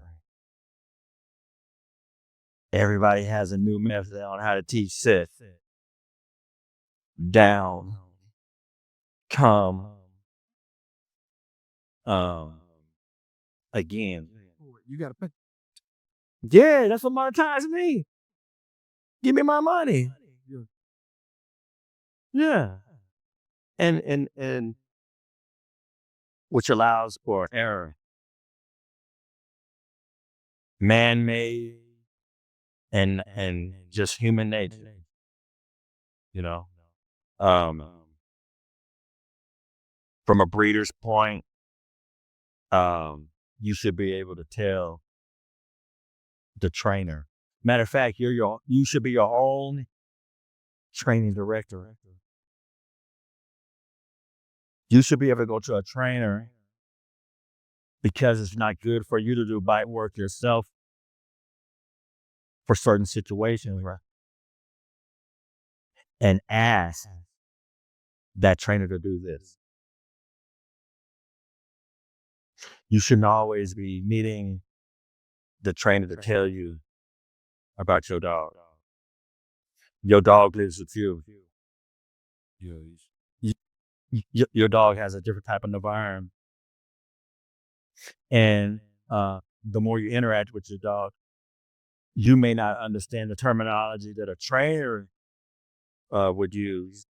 Everybody has a new method on how to teach sit, down, come, again. You gotta pay. Yeah, that's what monetize means. Give me my money. Yeah. And which allows for error. Man-made and just human nature. From a breeder's point, you should be able to tell the trainer. Matter of fact, you should be your own training director. You should be able to go to a trainer because it's not good for you to do bite work yourself for certain situations, right? And ask that trainer to do this. You shouldn't always be needing the trainer to tell you about your dog. Your dog lives with you. Your dog has a different type of environment. And the more you interact with your dog, you may not understand the terminology that a trainer would use,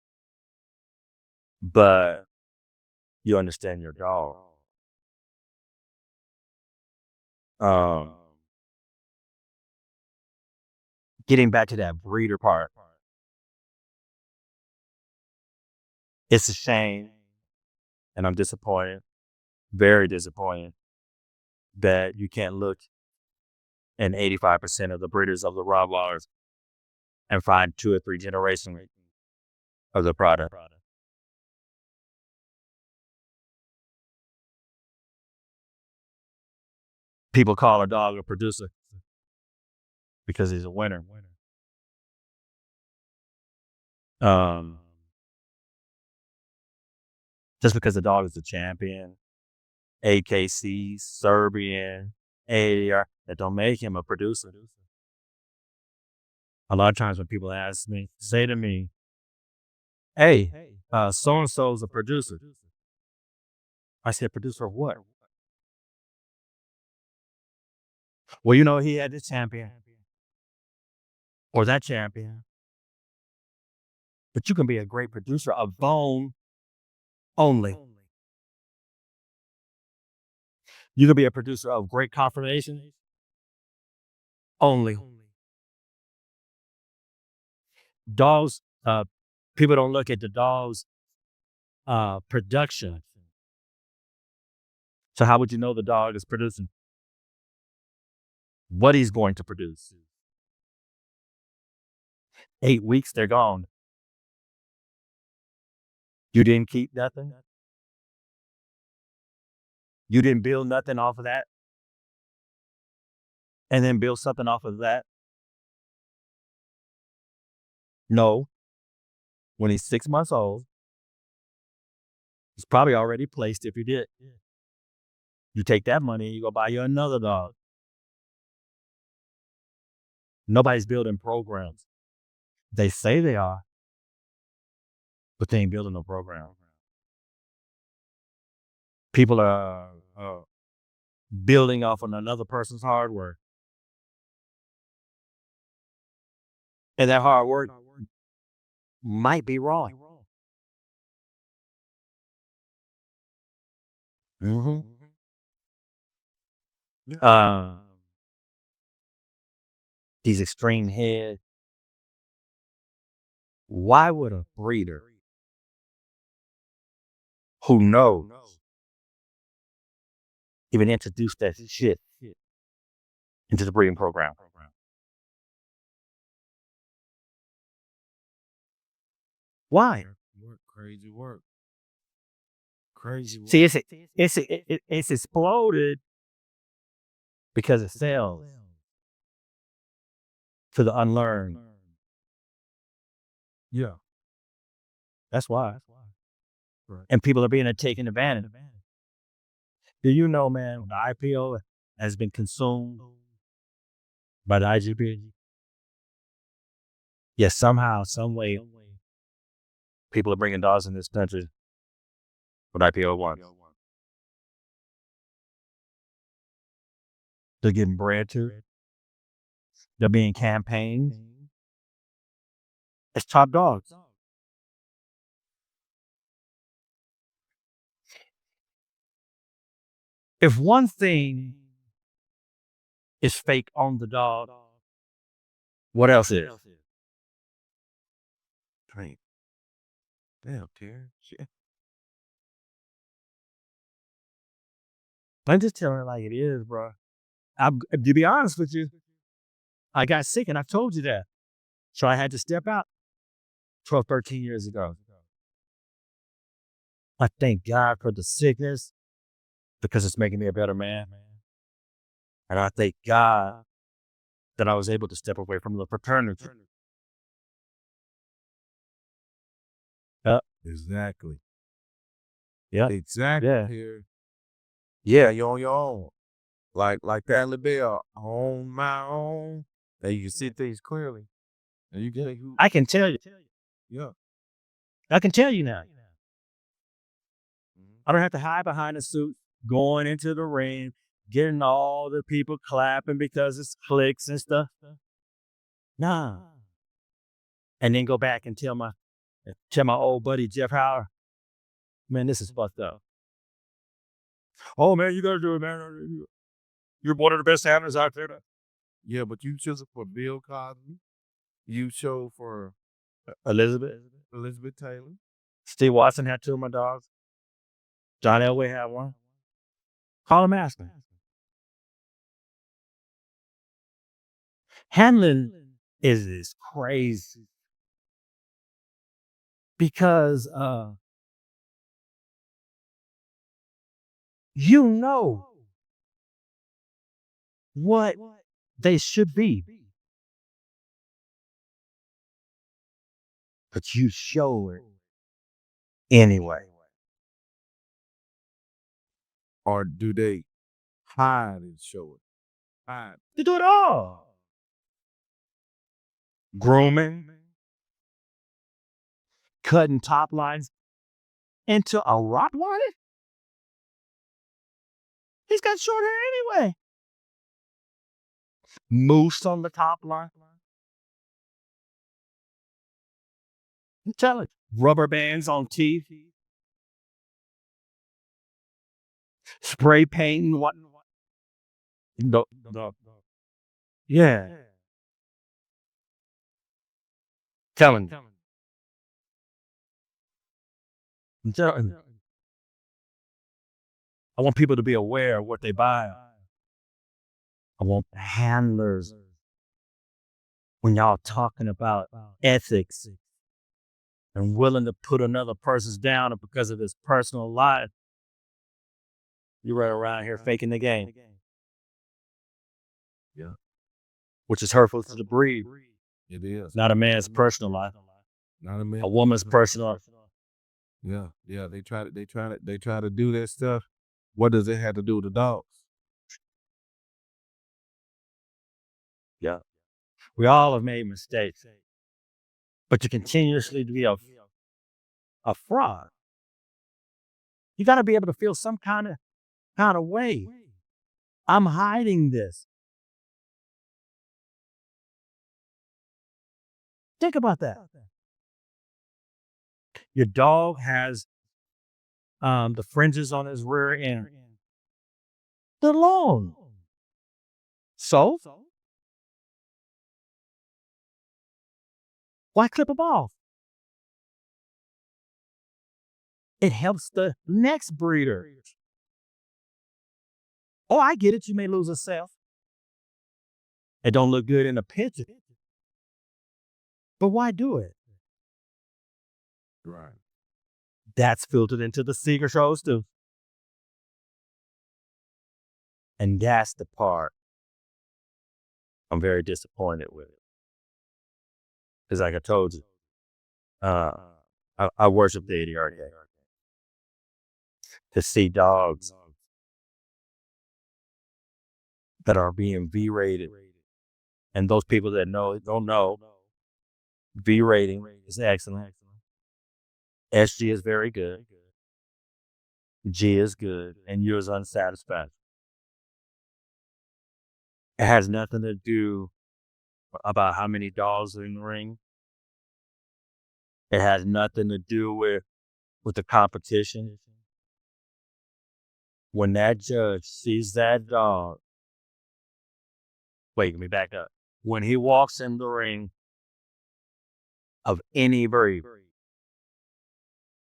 but you understand your dog. Getting back to that breeder part, it's a shame, and I'm disappointed, very disappointed, that you can't look in 85% of the breeders of the Rottweilers and find 2 or 3 generations of the product. People call a dog a producer because he's a winner. Just because the dog is a champion, AKC, Serbian, ADR, that don't make him a producer. A lot of times when people ask me, say to me, hey, so-and-so's a producer. I said, producer of what? Well, you know, he had this champion or that champion. But you can be a great producer of bone only. You can be a producer of great confirmation only. Dogs, people don't look at the dog's production. So how would you know the dog is producing? What he's going to produce. 8 weeks, they're gone. You didn't keep nothing. You didn't build nothing off of that. And then build something off of that. No. When he's 6 months old, he's probably already placed if you did. You take that money and you go buy you another dog. Nobody's building programs. They say they are, but they ain't building no program. People are building off on another person's hard work. And that hard work might be wrong. These extreme heads. Why would a breeder who knows even introduce that shit into the breeding program? Why? Crazy work. Crazy work. See, it's exploded because it sells to the unlearned. Yeah. That's why. Right. And people are being taken advantage. Do you know, man, the IPO has been consumed by the IGP? Yes, somehow, some way, people are bringing dogs in this country with IPO wants. They're getting bred to. They're being campaigned. It's top dogs. If one thing is fake on the dog, what else is? Damn, Terry. Shit. I'm just telling it like it is, bro. To be honest with you, I got sick and I told you that. So I had to step out 12, 13 years ago. I thank God for the sickness because it's making me a better man. And I thank God that I was able to step away from the fraternity. Exactly. Yeah. Exactly. Yeah. Here. Yeah, you're on your own. Like that little bell, on my own. And you can see things clearly. And you can who. I can tell you. Yeah. I can tell you now. I don't have to hide behind a suit, going into the ring, getting all the people clapping because it's clicks and stuff. Nah. And then go back and tell my old buddy Jeff Howard, man, this is fucked up. Oh man, you gotta do it, man. You're one of the best handlers out there. Yeah, but you chose for Bill Cosby. You chose for Elizabeth Taylor. Steve Watson had 2 of my dogs. John Elway had 1. Call him, ask him. Handling is crazy because you know what they should be. But you show it anyway. Or do they hide and show it? Hide. They do it all. Grooming, cutting top lines into a Rottweiler. He's got short hair anyway. Moose on the top line. I'm telling you, rubber bands on teeth. Spray painting, what? No. Yeah. Telling you. I'm telling you. I want people to be aware of what they buy. I want handlers, when y'all talking about ethics and willing to put another person's down because of his personal life, you right around here faking the game. Yeah. Which is hurtful to the breed. It is. Not a man's personal life. Not a man. A woman's personal life. Yeah. They try to do that stuff. What does it have to do with the dogs? Yeah. We all have made mistakes. But to continuously be a fraud, you got to be able to feel some kind of way. I'm hiding this. Think about that. Your dog has the fringes on his rear end. They're long. So? Why clip them off? It helps the next breeder. Oh, I get it. You may lose a self. It don't look good in a picture. But why do it? Right. That's filtered into the seeker shows too. And that's the part I'm very disappointed with. Because like I told you, I worship the ADRK. To see dogs that are being V-rated, and those people that don't know, V rating is excellent. SG is very good. G is good, and U is unsatisfactory. It has nothing to do about how many dogs are in the ring. It has nothing to do with the competition. When that judge sees that dog, wait, let me back up. When he walks in the ring of any breed,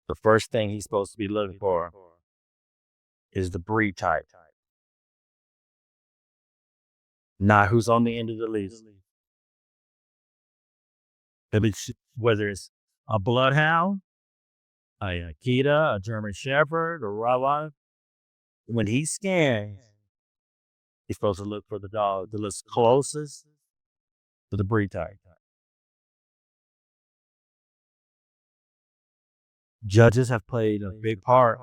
the first thing he's supposed to be looking for is the breed type. Not who's on the end of the leash. Whether it's a bloodhound, a Akita, a German Shepherd, or Rottweiler, when he scans, he's supposed to look for the dog that looks closest to the breed type. Judges have played a big part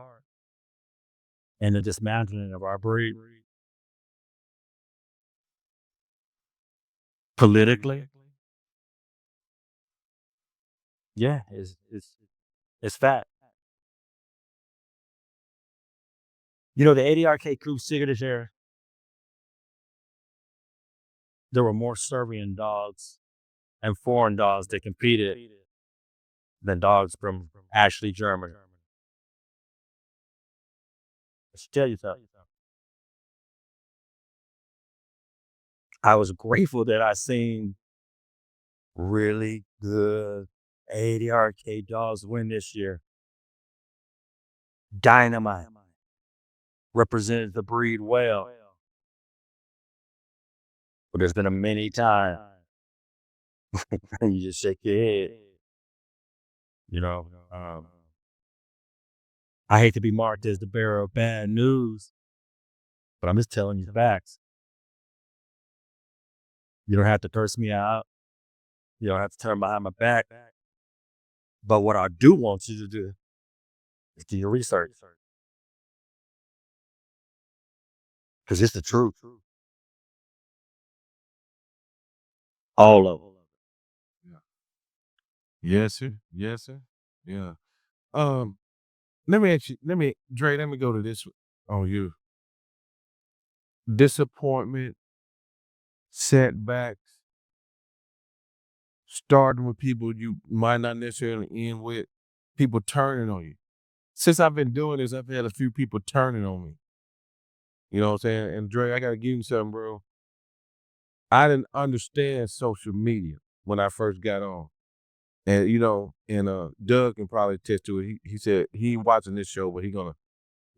in the dismantling of our breed. Politically, yeah, it's fact. You know, the ADRK crew figured this year, there were more Serbian dogs and foreign dogs that competed than dogs from actually Germany. I should tell you something. I was grateful that I seen really good ADRK dogs win this year. Dynamite. Represented the breed well. But there's been a many times you just shake your head. You know, I hate to be marked as the bearer of bad news, but I'm just telling you the facts. You don't have to curse me out. You don't have to turn behind my back. But what I do want you to do is do your research. Because it's the truth. All of them. Yes, sir. Yes, sir. Yeah. Let me ask you, Dre, let me go to this on you. Disappointment, setbacks, starting with people you might not necessarily end with, people turning on you. Since I've been doing this, I've had a few people turning on me. You know what I'm saying? And Dre, I gotta give you something, bro. I didn't understand social media when I first got on. And Doug can probably attest to it. He said he ain't watching this show, but he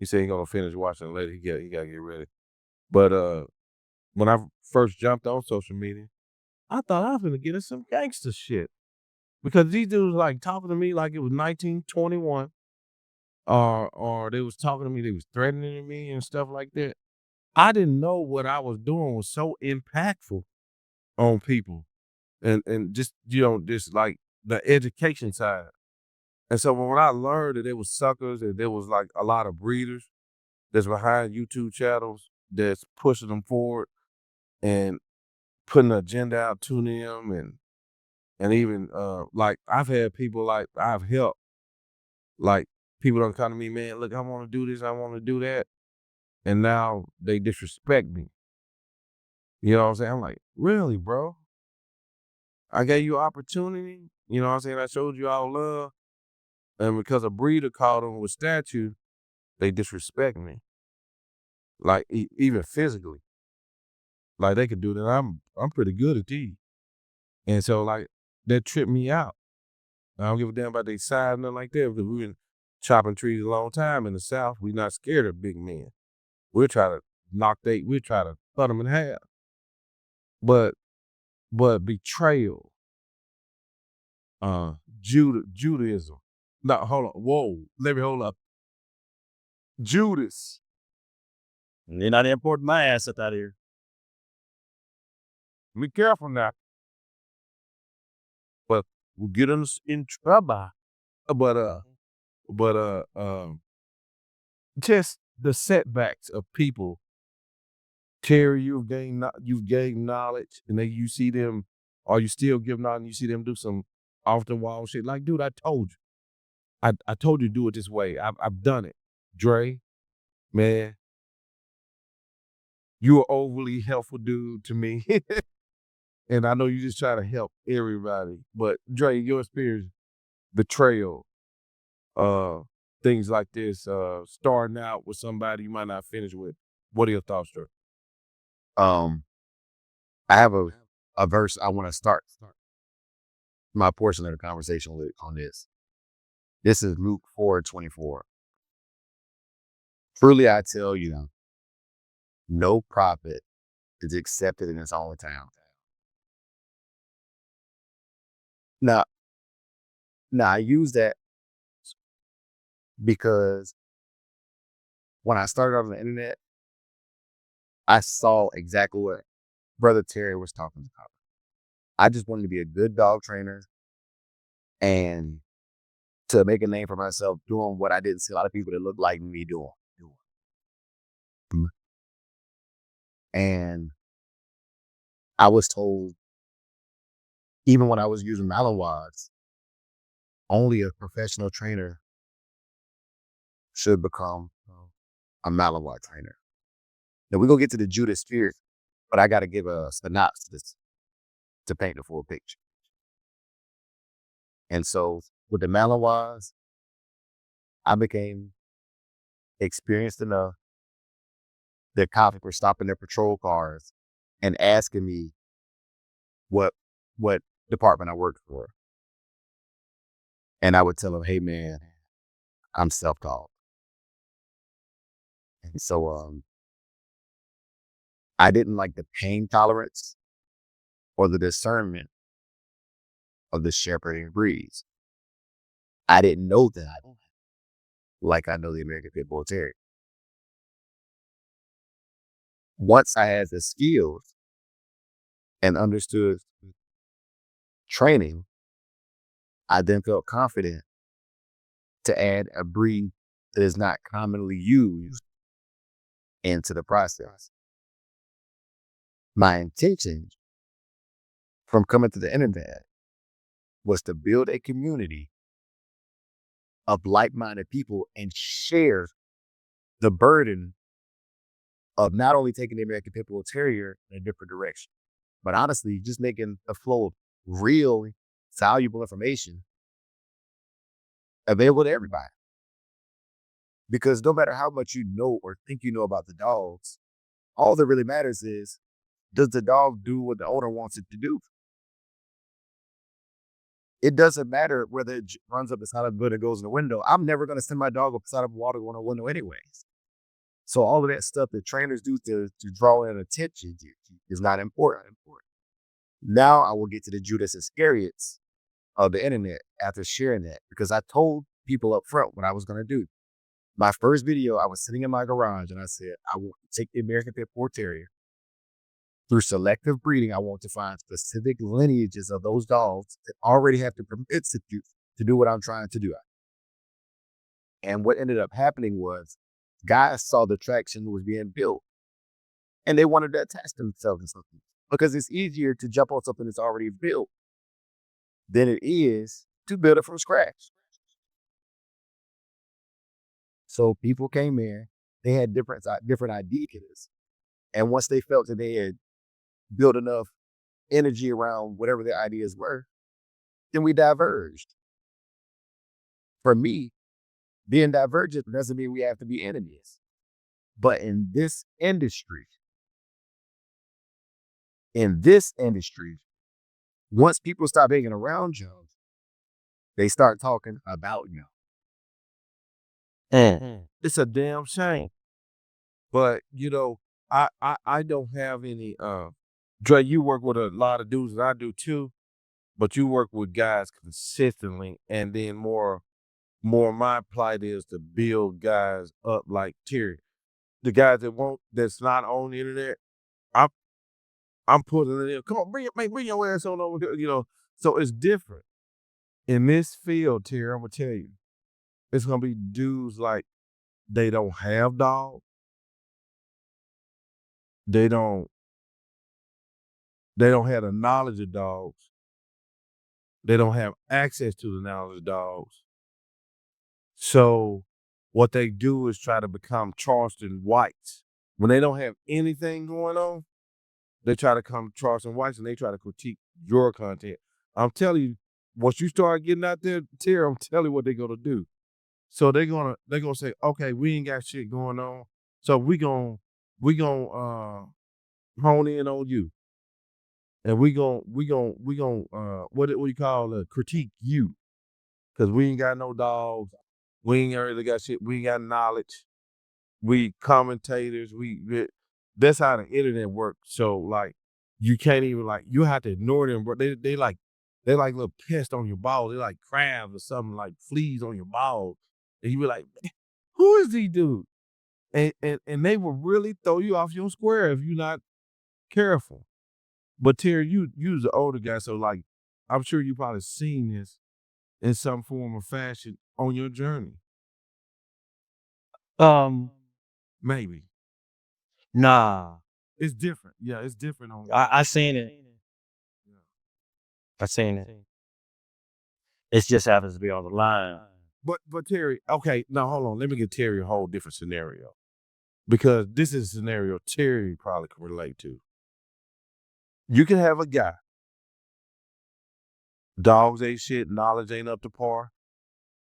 said he gonna finish watching it later. He gotta get ready. But when I first jumped on social media, I thought I was gonna get in some gangster shit. Because these dudes like talking to me like it was 1921. Or they was talking to me, they was threatening me and stuff like that. I didn't know what I was doing was so impactful on people. And just just like the education side. And so when I learned that there was suckers and there was like a lot of breeders that's behind YouTube channels that's pushing them forward and putting an agenda out to them and even like I've had people like I've helped, like people don't come to me, man, look, I want to do this, I want to do that. And now they disrespect me. You know what I'm saying? I'm like, really, bro? I gave you opportunity. You know what I'm saying? I showed you all love. And because a breeder called them with statue, they disrespect me. Like even physically. Like they could do that. I'm pretty good at these. And so like that tripped me out. I don't give a damn about their size, nothing like that. Because we've been chopping trees a long time in the South. We're not scared of big men. We'll try to we'll try to cut them in half. But betrayal, Judaism. No, hold on. Whoa, let me hold up. Judas. You're not importing my asset out of here. Be careful now. But we'll get us in trouble. But just the setbacks of people. Terry, you've gained knowledge, and then you see them, or you still give knowledge, and you see them do some off the wall shit. Like, dude, I told you. I told you to do it this way. I've done it. Dre, man, you are overly helpful dude to me. And I know you just try to help everybody. But Dre, your experience, betrayal, things like this, starting out with somebody you might not finish with. What are your thoughts, Dre? I have a verse I want to start my portion of the conversation with on this. This is Luke 4:24. Truly I tell you, no prophet is accepted in his own town. Now I use that because when I started on the internet, I saw exactly what Brother Terry was talking about. I just wanted to be a good dog trainer and to make a name for myself doing what I didn't see a lot of people that look like me doing. And I was told, even when I was using Malinois, only a professional trainer should become a Malinois trainer. Now we're gonna get to the Judas spirit, but I got to give a synopsis to paint the full picture. And so with the Malinois, I became experienced enough that cops were stopping their patrol cars and asking me what department I worked for. And I would tell them, hey man, I'm self-taught. And so I didn't like the pain tolerance or the discernment of the shepherding breeds. I didn't know that like I know the American Pit Bull Terrier. Once I had the skills and understood training, I then felt confident to add a breed that is not commonly used into the process. My intention from coming to the internet was to build a community of like-minded people and share the burden of not only taking the American Pit Bull Terrier in a different direction, but honestly, just making the flow of real, valuable information available to everybody. Because no matter how much you know or think you know about the dogs, all that really matters is, does the dog do what the owner wants it to do? It doesn't matter whether it runs up the side of the building and goes in the window. I'm never going to send my dog up the side of the water going in the window anyways. So all of that stuff that trainers do to draw in attention is not important. Now I will get to the Judas Iscariots of the internet after sharing that, because I told people up front what I was going to do. My first video, I was sitting in my garage and I said, I want to take the American Pit Bull Terrier. Through selective breeding, I want to find specific lineages of those dogs that already have the permits to do what I'm trying to do. And what ended up happening was guys saw the traction that was being built and they wanted to attach themselves to something, because it's easier to jump on something that's already built than it is to build it from scratch. So people came in, they had different ideas. And once they felt that they had built enough energy around whatever their ideas were, then we diverged. For me, being divergent doesn't mean we have to be enemies. But in this industry, once people stop hanging around you, they start talking about you. It's a damn shame. But I don't have any Dre, you work with a lot of dudes, and I do too, but you work with guys consistently, and then more my plight is to build guys up like Terry. The guys that's not on the internet, I'm putting it in. Come on, bring your ass on over here, So it's different. In this field, Terry, I'm gonna tell you, it's gonna be dudes like they don't have dogs. They don't have the knowledge of dogs. They don't have access to the knowledge of dogs. So what they do is try to become Charleston Whites. When they don't have anything going on, they try to come Charleston Whites and they try to critique your content. I'm telling you, once you start getting out there, Terry, I'm telling you what they're gonna do. So they're gonna say, okay, we ain't got shit going on, so we gonna hone in on you, and we gonna what do you call it? Critique you, because we ain't got no dogs, we ain't really got shit, we ain't got knowledge, we commentators, that's how the internet works. So like, you can't even you have to ignore them, but they like little pests on your balls. They like crabs or something, like fleas on your balls, and you be like, who is he dude? And they will really throw you off your square if you're not careful. But Terry, you's an older guy, so like, I'm sure you probably seen this in some form or fashion on your journey. Maybe. Nah, It's different. Yeah, it's different on. I seen it. I seen it. It just happens to be on the line. But Terry, okay, now hold on. Let me give Terry a whole different scenario, because this is a scenario Terry probably can relate to. You can have a guy, dogs ain't shit, knowledge ain't up to par,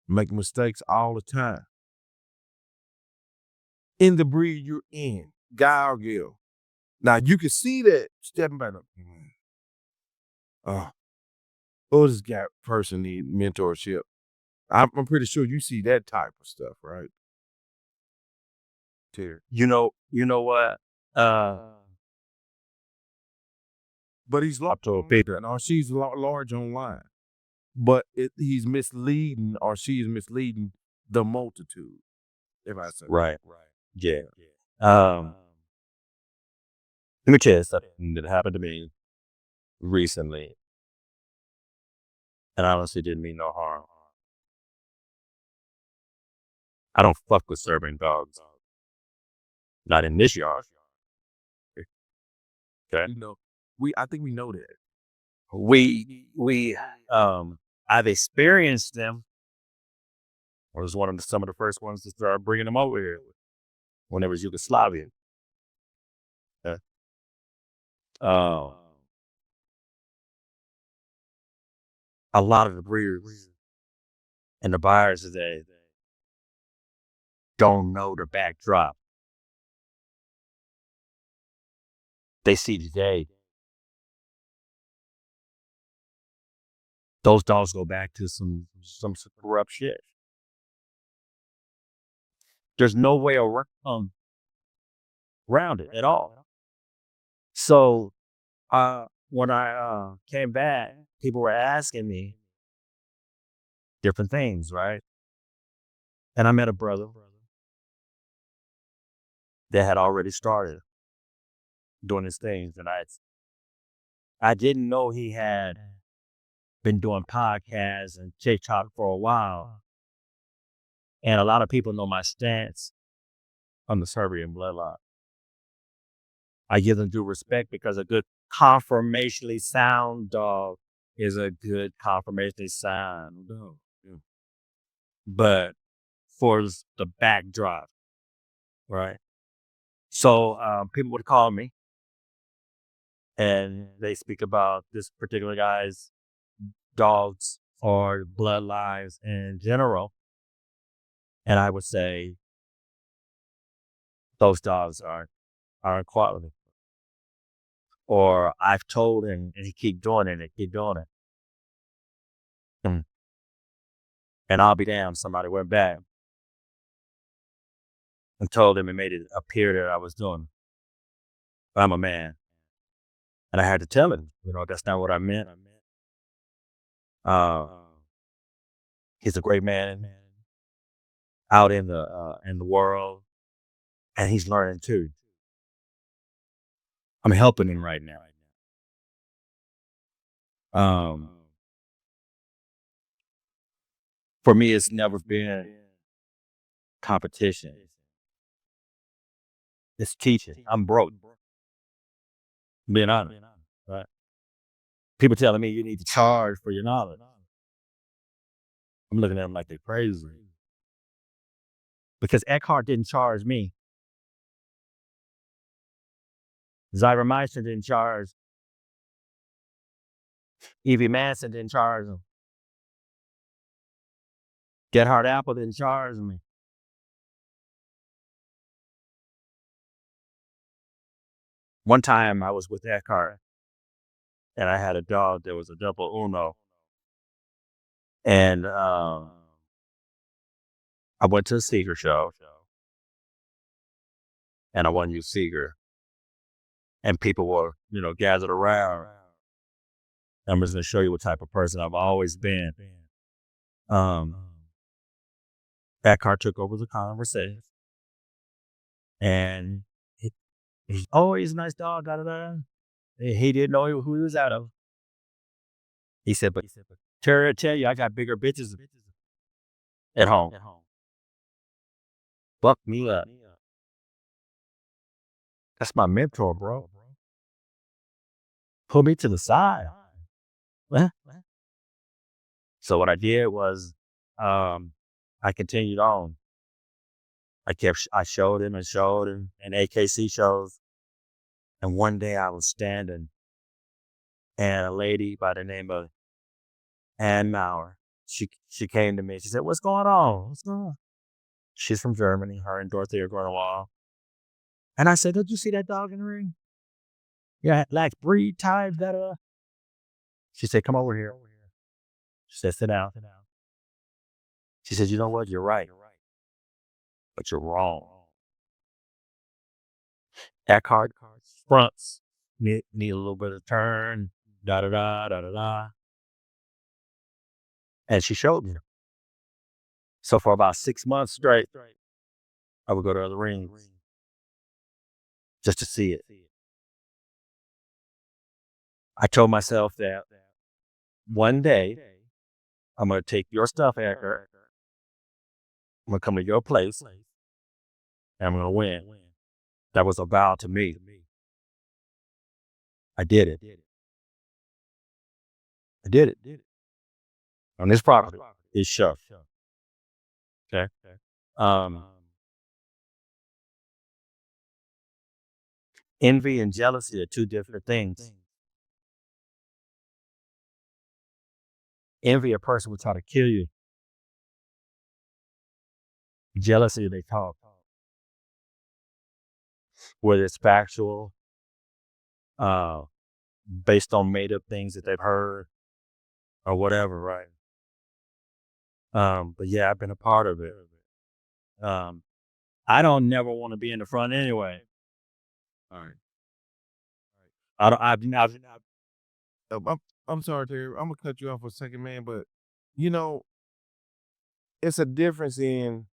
make mistakes all the time. In the breed you're in, guy or girl. Now you can see that stepping back up. This guy person need mentorship. I'm pretty sure you see that type of stuff, right? Terry. You know what? But he's large on Patreon, or she's large online. But he's misleading, or she's misleading the multitude. If I say Right. Yeah. Let me tell you something that happened to me. recently, and I honestly didn't mean no harm. I don't fuck with serving dogs. Not in this yard. Okay. I think we know that. I've experienced them. I was some of the first ones to start bringing them over here when there was Yugoslavia. Yeah. A lot of the breeders and the buyers today don't know the backdrop. They see today. Those dogs go back to some corrupt shit. There's no way around it at all. So when I came back, people were asking me different things, right? And I met a brother that had already started doing his things, and I didn't know he had been doing podcasts and TikTok for a while. And a lot of people know my stance on the Serbian bloodline. I give them due respect because a good conformationally sound dog is a good conformationally sound dog. Yeah. But for the backdrop, right? So people would call me and they speak about this particular guy's dogs or bloodlines in general. And I would say those dogs aren't quality. Or I've told him and he keep doing it. And I'll be damned, somebody went back and told him and made it appear that I was doing it. I'm a man. And I had to tell him, that's not what I meant. He's a great man out in the world, and he's learning too. I'm helping him right now. For me, it's never been competition. It's teaching. I'm broke. Being honest, right? People telling me you need to charge for your knowledge. I'm looking at them like they're crazy. Because Eckhart didn't charge me. Zyra Meister didn't charge. Evie Manson didn't charge him. Gerhard Apple didn't charge me. One time I was with Eckhart and I had a dog that was a double Uno. And I went to a Seeger show and I won you Seeger. And people were, gathered around. I'm just going to show you what type of person I've always been. Eckhart took over the conversation. And he's a nice dog, He didn't know who he was out of. He said, but Terry, I tell you, I got bigger bitches at home. Buck me up. That's my mentor, bro. Pull me to the side. So what I did was, I continued on. I showed him in AKC shows. And one day I was standing and a lady by the name of Ann Maurer, she came to me. She said, what's going on? She's from Germany. Her and Dorothy are going to wall. And I said, did you see that dog in the ring? Yeah, like breed type, that. She said, come over here. She said, sit down. She said, you know what? You're right. But you're wrong. Eckhart fronts need a little bit of turn, da-da-da. And she showed me. So for about 6 months straight, I would go to other rings just to see it. I told myself that one day I'm going to take your stuff, Edgar. I'm going to come to your place and I'm going to win. That was a vow to me. I did it. I did it. On this property, it's show. Okay. Envy and jealousy are two different things. Envy, a person will try to kill you. Jealousy, they talk. Whether it's factual, based on made up things that they've heard or whatever, right? But yeah, I've been a part of it. I don't never want to be in the front anyway. All right. I'm sorry, Terry. I'm gonna cut you off for a second, man. But it's a difference in.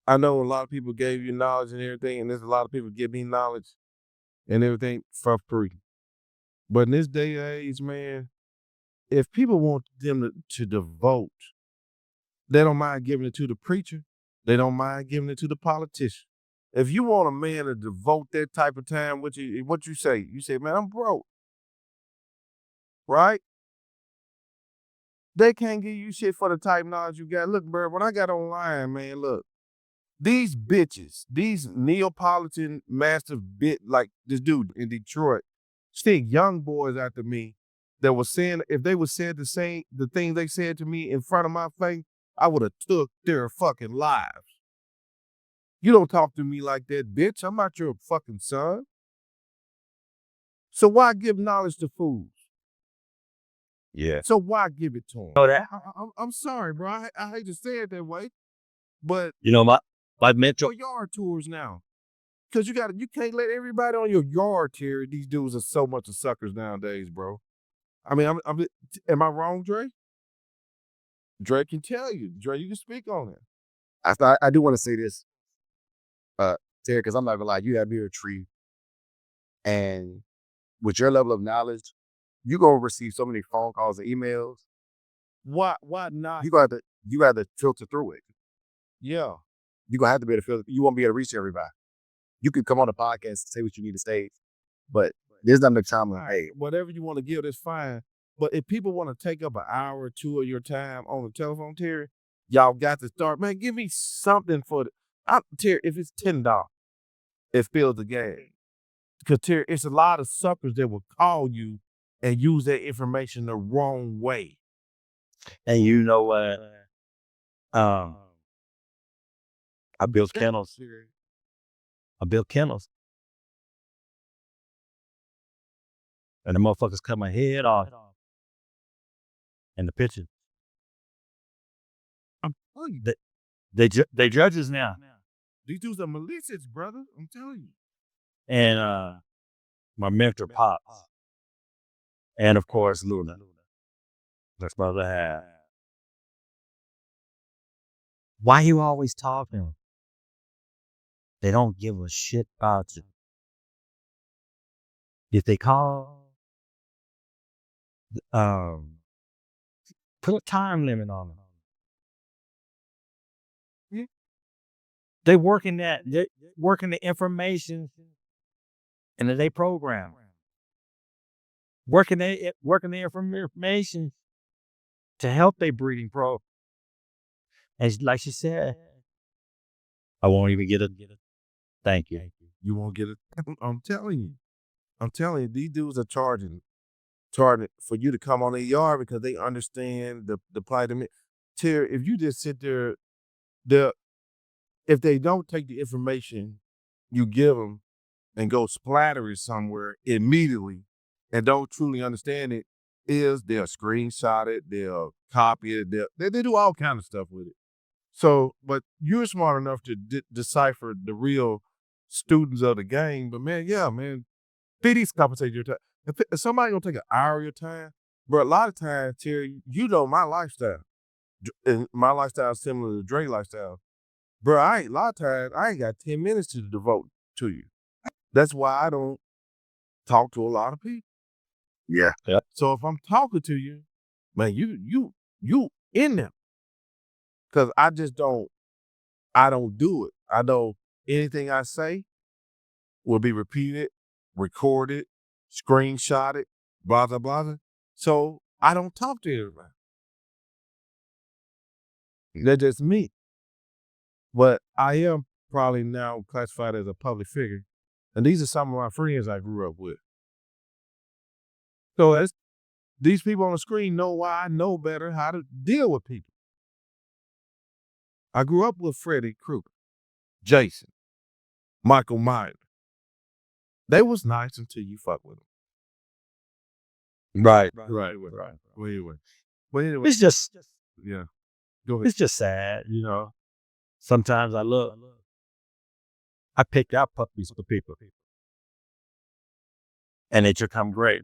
I know a lot of people gave you knowledge and everything, and there's a lot of people give me knowledge and everything for free. But in this day and age, man, if people want them to devote, they don't mind giving it to the preacher. They don't mind giving it to the politician. If you want a man to devote that type of time, what you say? You say, man, I'm broke. Right? They can't give you shit for the type of knowledge you got. Look, bro, when I got online, man, look, these bitches, these Neapolitan massive like this dude in Detroit, stick young boys after me that was saying, if they would said the thing they said to me in front of my face, I would have took their fucking lives. You don't talk to me like that, bitch. I'm not your fucking son. So why give knowledge to fools? Yeah. So why give it to them? Know that? I'm sorry, bro. I hate to say it that way, but my mentor. for yard tours now, because you can't let everybody on your yard, Terry. These dudes are so much of suckers nowadays, bro. I mean, am I wrong, Dre? Dre can tell you. Dre, you can speak on it. I do want to say this, Terry, because I'm not gonna lie, you have me a tree, and with your level of knowledge, you're gonna receive so many phone calls and emails. Why not? You have to filter through it. Yeah. You're gonna have to be able to filter. You won't be able to reach everybody. You could come on the podcast and say what you need to say, but there's not enough time. Hey, whatever you want to give, that's fine. But if people want to take up an hour or two of your time on the telephone, Terry, y'all got to start. Man, give me something for Terry, if it's $10, it fills the game. Because Terry, it's a lot of suckers that will call you and use that information the wrong way. And you know what? I built kennels. And the motherfuckers cut my head off in the picture. I'm telling you. They judges now. These dudes are malicious, brother. I'm telling you. And my mentor, Pops. And of course, Luna. That's my other half. Why you always talking? They don't give a shit about you. If they call, put a time limit on them. Yeah. They're working the information in the day program. Working the information to help their breeding pro. And like she said, I won't even get it. Thank you. You won't get it. I'm telling you, these dudes are charging for you to come on their yard because they understand the plight of it. Terry, if you just sit there, if they don't take the information you give them and go splatter it somewhere immediately and don't truly understand it, they'll screenshot it, they'll copy it, they do all kind of stuff with it. So, but you're smart enough to decipher the real students of the game. But man, please compensate your time. If somebody gonna take an hour of your time, bro, a lot of times, Terry, you know my lifestyle. And my lifestyle is similar to Dre's lifestyle. Bro, a lot of times, I ain't got 10 minutes to devote to you. That's why I don't talk to a lot of people. Yeah. So if I'm talking to you, man, you in there. Cause I don't do it. Anything I say will be repeated, recorded, screenshotted, blah, blah, blah. So I don't talk to everybody. That's just me. But I am probably now classified as a public figure. And these are some of my friends I grew up with. So these people on the screen know why I know better how to deal with people. I grew up with Freddy Krueger, Jason, Michael Myers. They was nice until you fuck with them. Right. Well, anyway. It's just, Yeah. Go ahead. it's just sad, you know. Sometimes I pick out puppies for people. And they just come great.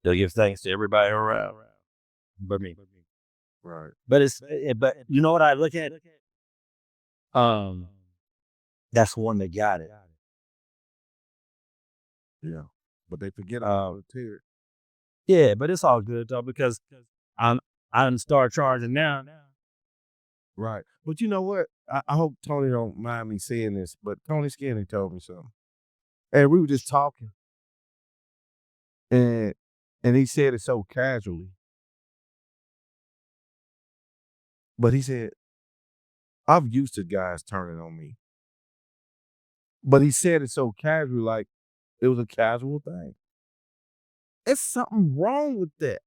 They'll give thanks to everybody around but me. Right. But but you know what I look at? That's one that got it. Yeah. But they forget about Terry. Yeah, but it's all good though because I done start charging now. Right. But you know what? I hope Tony don't mind me saying this, but Tony Skinny told me something. And we were just talking. And he said it so casually. But he said, I'm used to guys turning on me. But he said it so casually, like it was a casual thing. There's something wrong with that.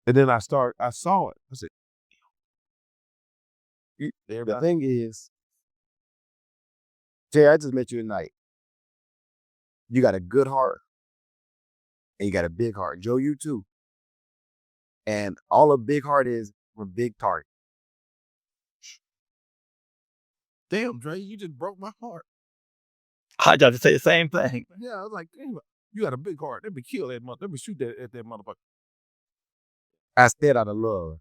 And then I saw it. I said, The thing is, Jay, I just met you tonight. You got a good heart and you got a big heart. Joe, you too. And all a big heart is from big target. damn, Dre, you just broke my heart. I got to say the same thing. Yeah, I was like, damn, you got a big heart. Let me kill that mother. Let me shoot that at that motherfucker. I said out of love.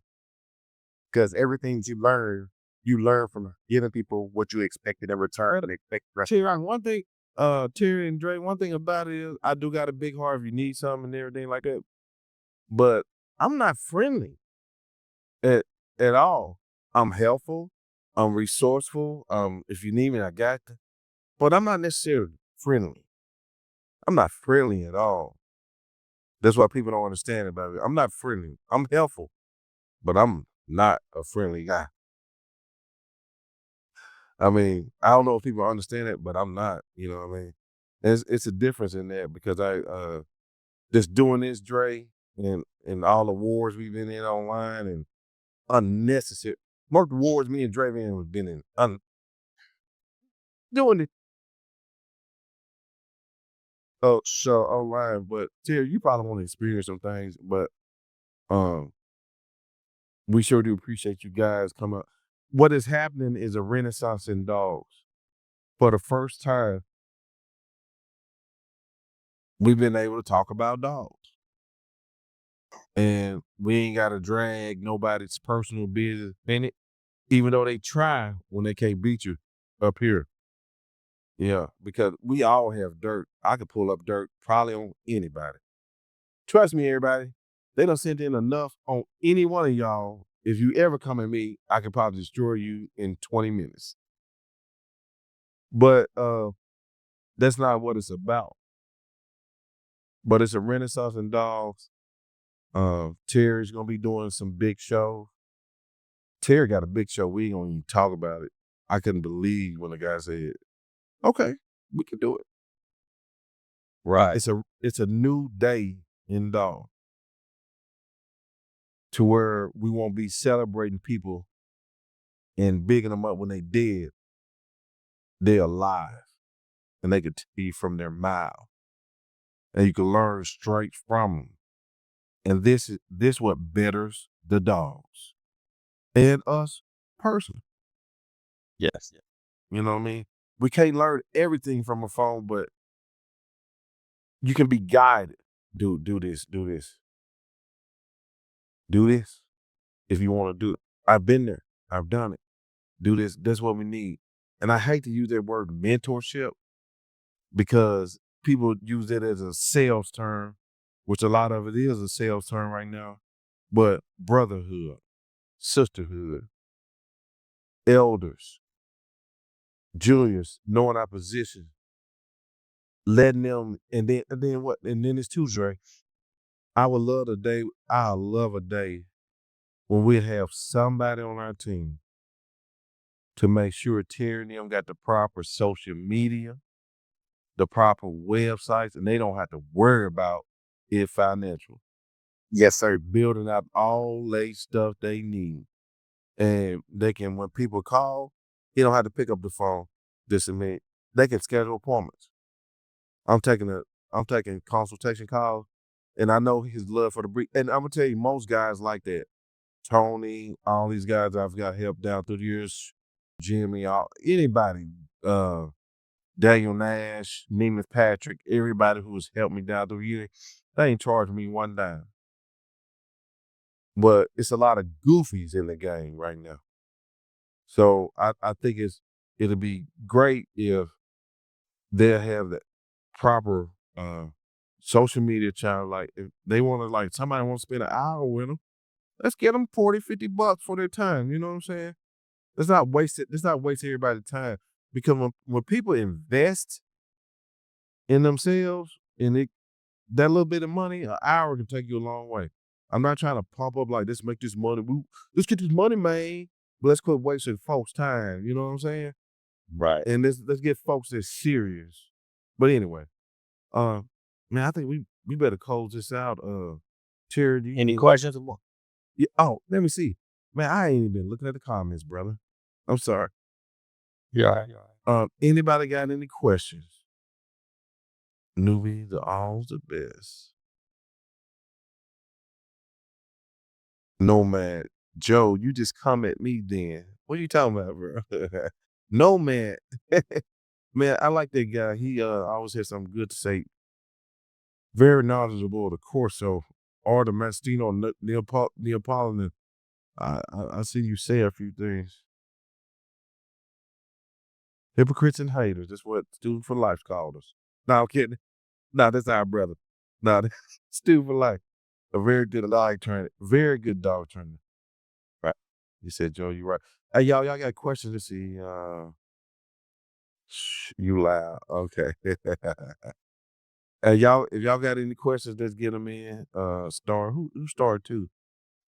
Because everything you learn from giving people what you expected in return and expect the rest. Terry, one thing, Terry and Dre, one thing about it is I do got a big heart if you need something and everything like that. But I'm not friendly at all. I'm helpful. I'm resourceful. If you need me, I got you. But I'm not necessarily friendly. I'm not friendly at all. That's what people don't understand about it. I'm not friendly. I'm helpful, but I'm not a friendly guy. I mean, I don't know if people understand it, but I'm not, you know what I mean? It's a difference in that because I just doing this, Dre, and all the wars we've been in online and unnecessary. Most of the wars me and Dre have been in doing it. Oh, so online, but Terry, you probably want to experience some things, but we sure do appreciate you guys coming up. What is happening is a renaissance in dogs. For the first time, we've been able to talk about dogs. And we ain't got to drag nobody's personal business in it, even though they try when they can't beat you up here. Yeah, because we all have dirt. I could pull up dirt probably on anybody. Trust me, everybody. They done sent in enough on any one of y'all. If you ever come at me, I could probably destroy you in 20 minutes. But that's not what it's about. But it's a renaissance in dogs. Terry's gonna be doing some big shows. Terry got a big show. We ain't gonna even talk about it. I couldn't believe when the guy said, okay, we can do it. Right. It's a new day in dog. To where we won't be celebrating people and bigging them up when they dead. They're alive. And they could tell you from their mouth. And you can learn straight from them. And this what betters the dogs. And us personally. Yes. You know what I mean? We can't learn everything from a phone, but you can be guided. Do this. Do this if you want to do it. I've been there. I've done it. Do this. That's what we need. And I hate to use that word mentorship because people use it as a sales term, which a lot of it is a sales term right now. But brotherhood, sisterhood, elders, juniors, knowing our position, letting them, and then what? And then it's too, Dre. I love a day when we have somebody on our team to make sure Terry and them got the proper social media, the proper websites, and they don't have to worry about it financial. Yes, sir. Building out all they stuff they need. And they can, when people call, he don't have to pick up the phone. They can schedule appointments. I'm taking consultation calls, and I know his love for the breed. And I'm gonna tell you, most guys like that. Tony, all these guys I've got help down through the years, Jimmy, anybody, Daniel Nash, Neiman Patrick, everybody who has helped me down through the years, they ain't charged me one dime. But it's a lot of goofies in the game right now. So I think it'll be great if they'll have that proper social media channel. Like if they want to, like somebody wants to spend an hour with them, let's get them $40-$50 for their time. You know what I'm saying? Let's not waste everybody's time, because when people invest in themselves and that little bit of money, an hour can take you a long way. I'm not trying to pump up like, let's make this money. Let's get this money made, but let's quit wasting folks' time. You know what I'm saying? Right. And let's get folks that's serious. But anyway, man, I think we better close this out. Terry, Any questions? Yeah. Oh, let me see. Man, I ain't even been looking at the comments, brother. I'm sorry. Yeah. Anybody got any questions? Newbies are always the best. Nomad. Joe, you just come at me then. What are you talking about, bro? Nomad. Man, I like that guy. He always has something good to say. Very knowledgeable of the Corso, or the Mastino, Neapolitan. I see you say a few things. Hypocrites and haters. That's what Student for Life called us. No, I'm kidding. No, that's our brother. No, Student for Life. A very good dog trainer. Very good dog trainer. Right. You said, Joe, you right. Hey, y'all got questions? Let's see. You loud. Okay. Hey, y'all, if y'all got any questions, let's get them in. Star, who started too?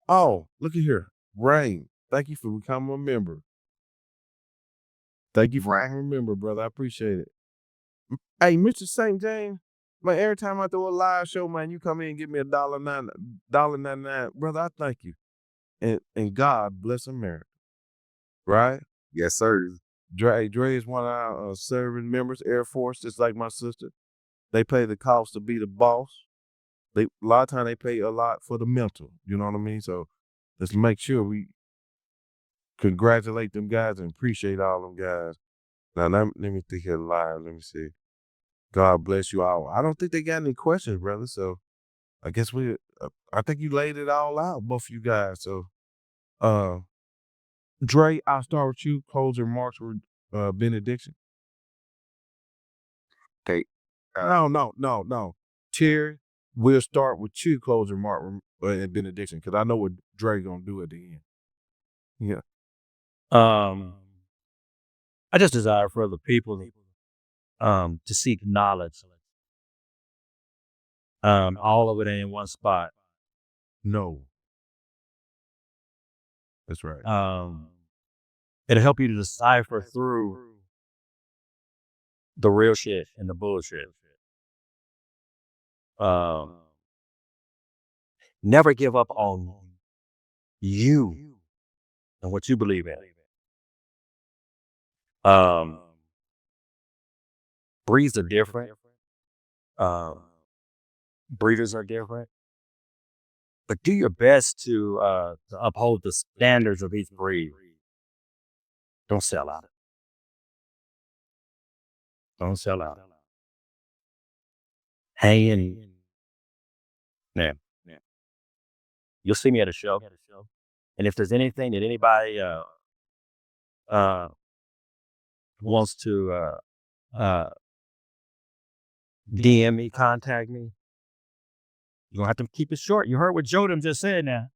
Oh, look at here. Rain. Thank you for becoming a member. Thank you for becoming a member, brother. I appreciate it. Hey, Mr. St. James, man, every time I throw a live show, man, you come in and give me $1.99. Brother, I thank you. And God bless America. Right? Yes, sir. Dre is one of our serving members, Air Force, just like my sister. They pay the cost to be the boss. A lot of time they pay a lot for the mental. You know what I mean? So let's make sure we congratulate them guys and appreciate all them guys. Now let me think here live. Let me see. God bless you all. I don't think they got any questions, brother. So I guess I think you laid it all out, both of you guys. So, Dre, I'll start with you. Closing remarks with benediction. Okay. No. Terry, we'll start with you. Closing remark and benediction, because I know what Dre gonna do at the end. Yeah. I just desire for other people to seek knowledge. All of it ain't in one spot. No. That's right. It'll help you to decipher through the real shit and the bullshit. Never give up on you and what you believe in. Breeds are different. Breeders are different. But do your best to uphold the standards of each breed. Don't sell out. Don't sell out. Hang in. Yeah. You'll see me at a show. And if there's anything that anybody wants to DM me, contact me, you're gonna have to keep it short. You heard what Jodem just said now.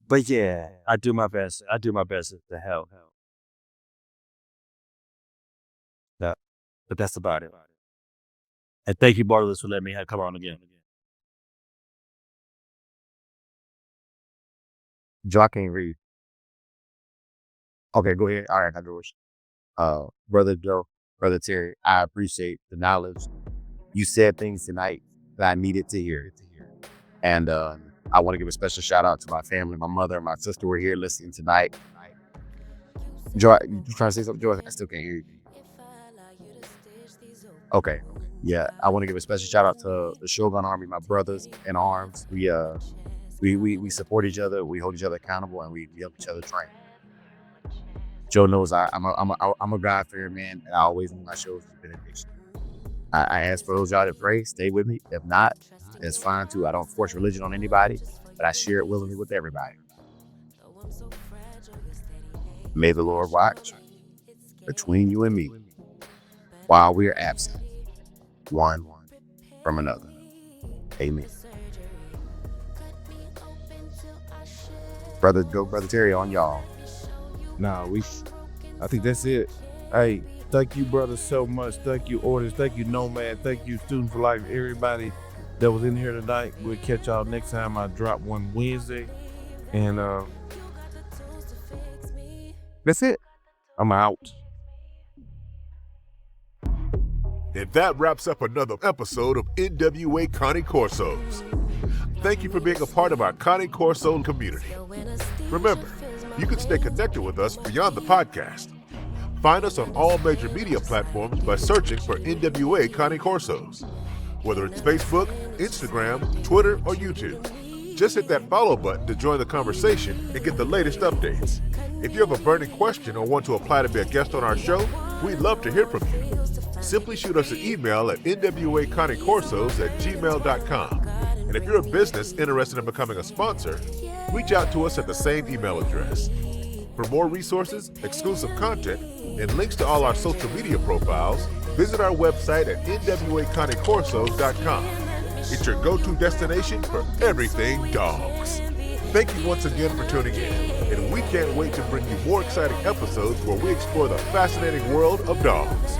But yeah, I do my best. I do my best to help. Yeah, but that's about it. And thank you, Bartless, for letting me come on again. Joe, I can't read. Okay, go ahead. All right, I do it. Brother Joe, Brother Terry, I appreciate the knowledge. You said things tonight that I needed to hear. And I want to give a special shout out to my family. My mother and my sister were here listening tonight. Joy, you trying to say something, Joy? I still can't hear you. Okay. Yeah, I want to give a special shout out to the Shogun Army, my brothers in arms. We support each other, we hold each other accountable, and we help each other train. Joe knows I'm a God-fearing man, and I always do my shows with Benediction. I ask for those y'all to pray, stay with me. If not, it's fine too. I don't force religion on anybody, but I share it willingly with everybody. May the Lord watch between you and me while we are absent, one from another. Amen. Brother Terry, on y'all. Nah, I think that's it. Hey, thank you, brother, so much. Thank you, Orders. Thank you, Nomad. Thank you, Student for Life. Everybody that was in here tonight. We'll catch y'all next time. I drop one Wednesday. And that's it. I'm out. And that wraps up another episode of NWA Cane Corsos. Thank you for being a part of our Cane Corso community. Remember, you can stay connected with us beyond the podcast. Find us on all major media platforms by searching for NWA Cane Corsos. Whether it's Facebook, Instagram, Twitter, or YouTube. Just hit that follow button to join the conversation and get the latest updates. If you have a burning question or want to apply to be a guest on our show, we'd love to hear from you. Simply shoot us an email at nwacanecorsos@gmail.com. And if you're a business interested in becoming a sponsor, reach out to us at the same email address. For more resources, exclusive content, and links to all our social media profiles, visit our website at nwacanecorsos.com. It's your go-to destination for everything dogs. Thank you once again for tuning in, and we can't wait to bring you more exciting episodes where we explore the fascinating world of dogs.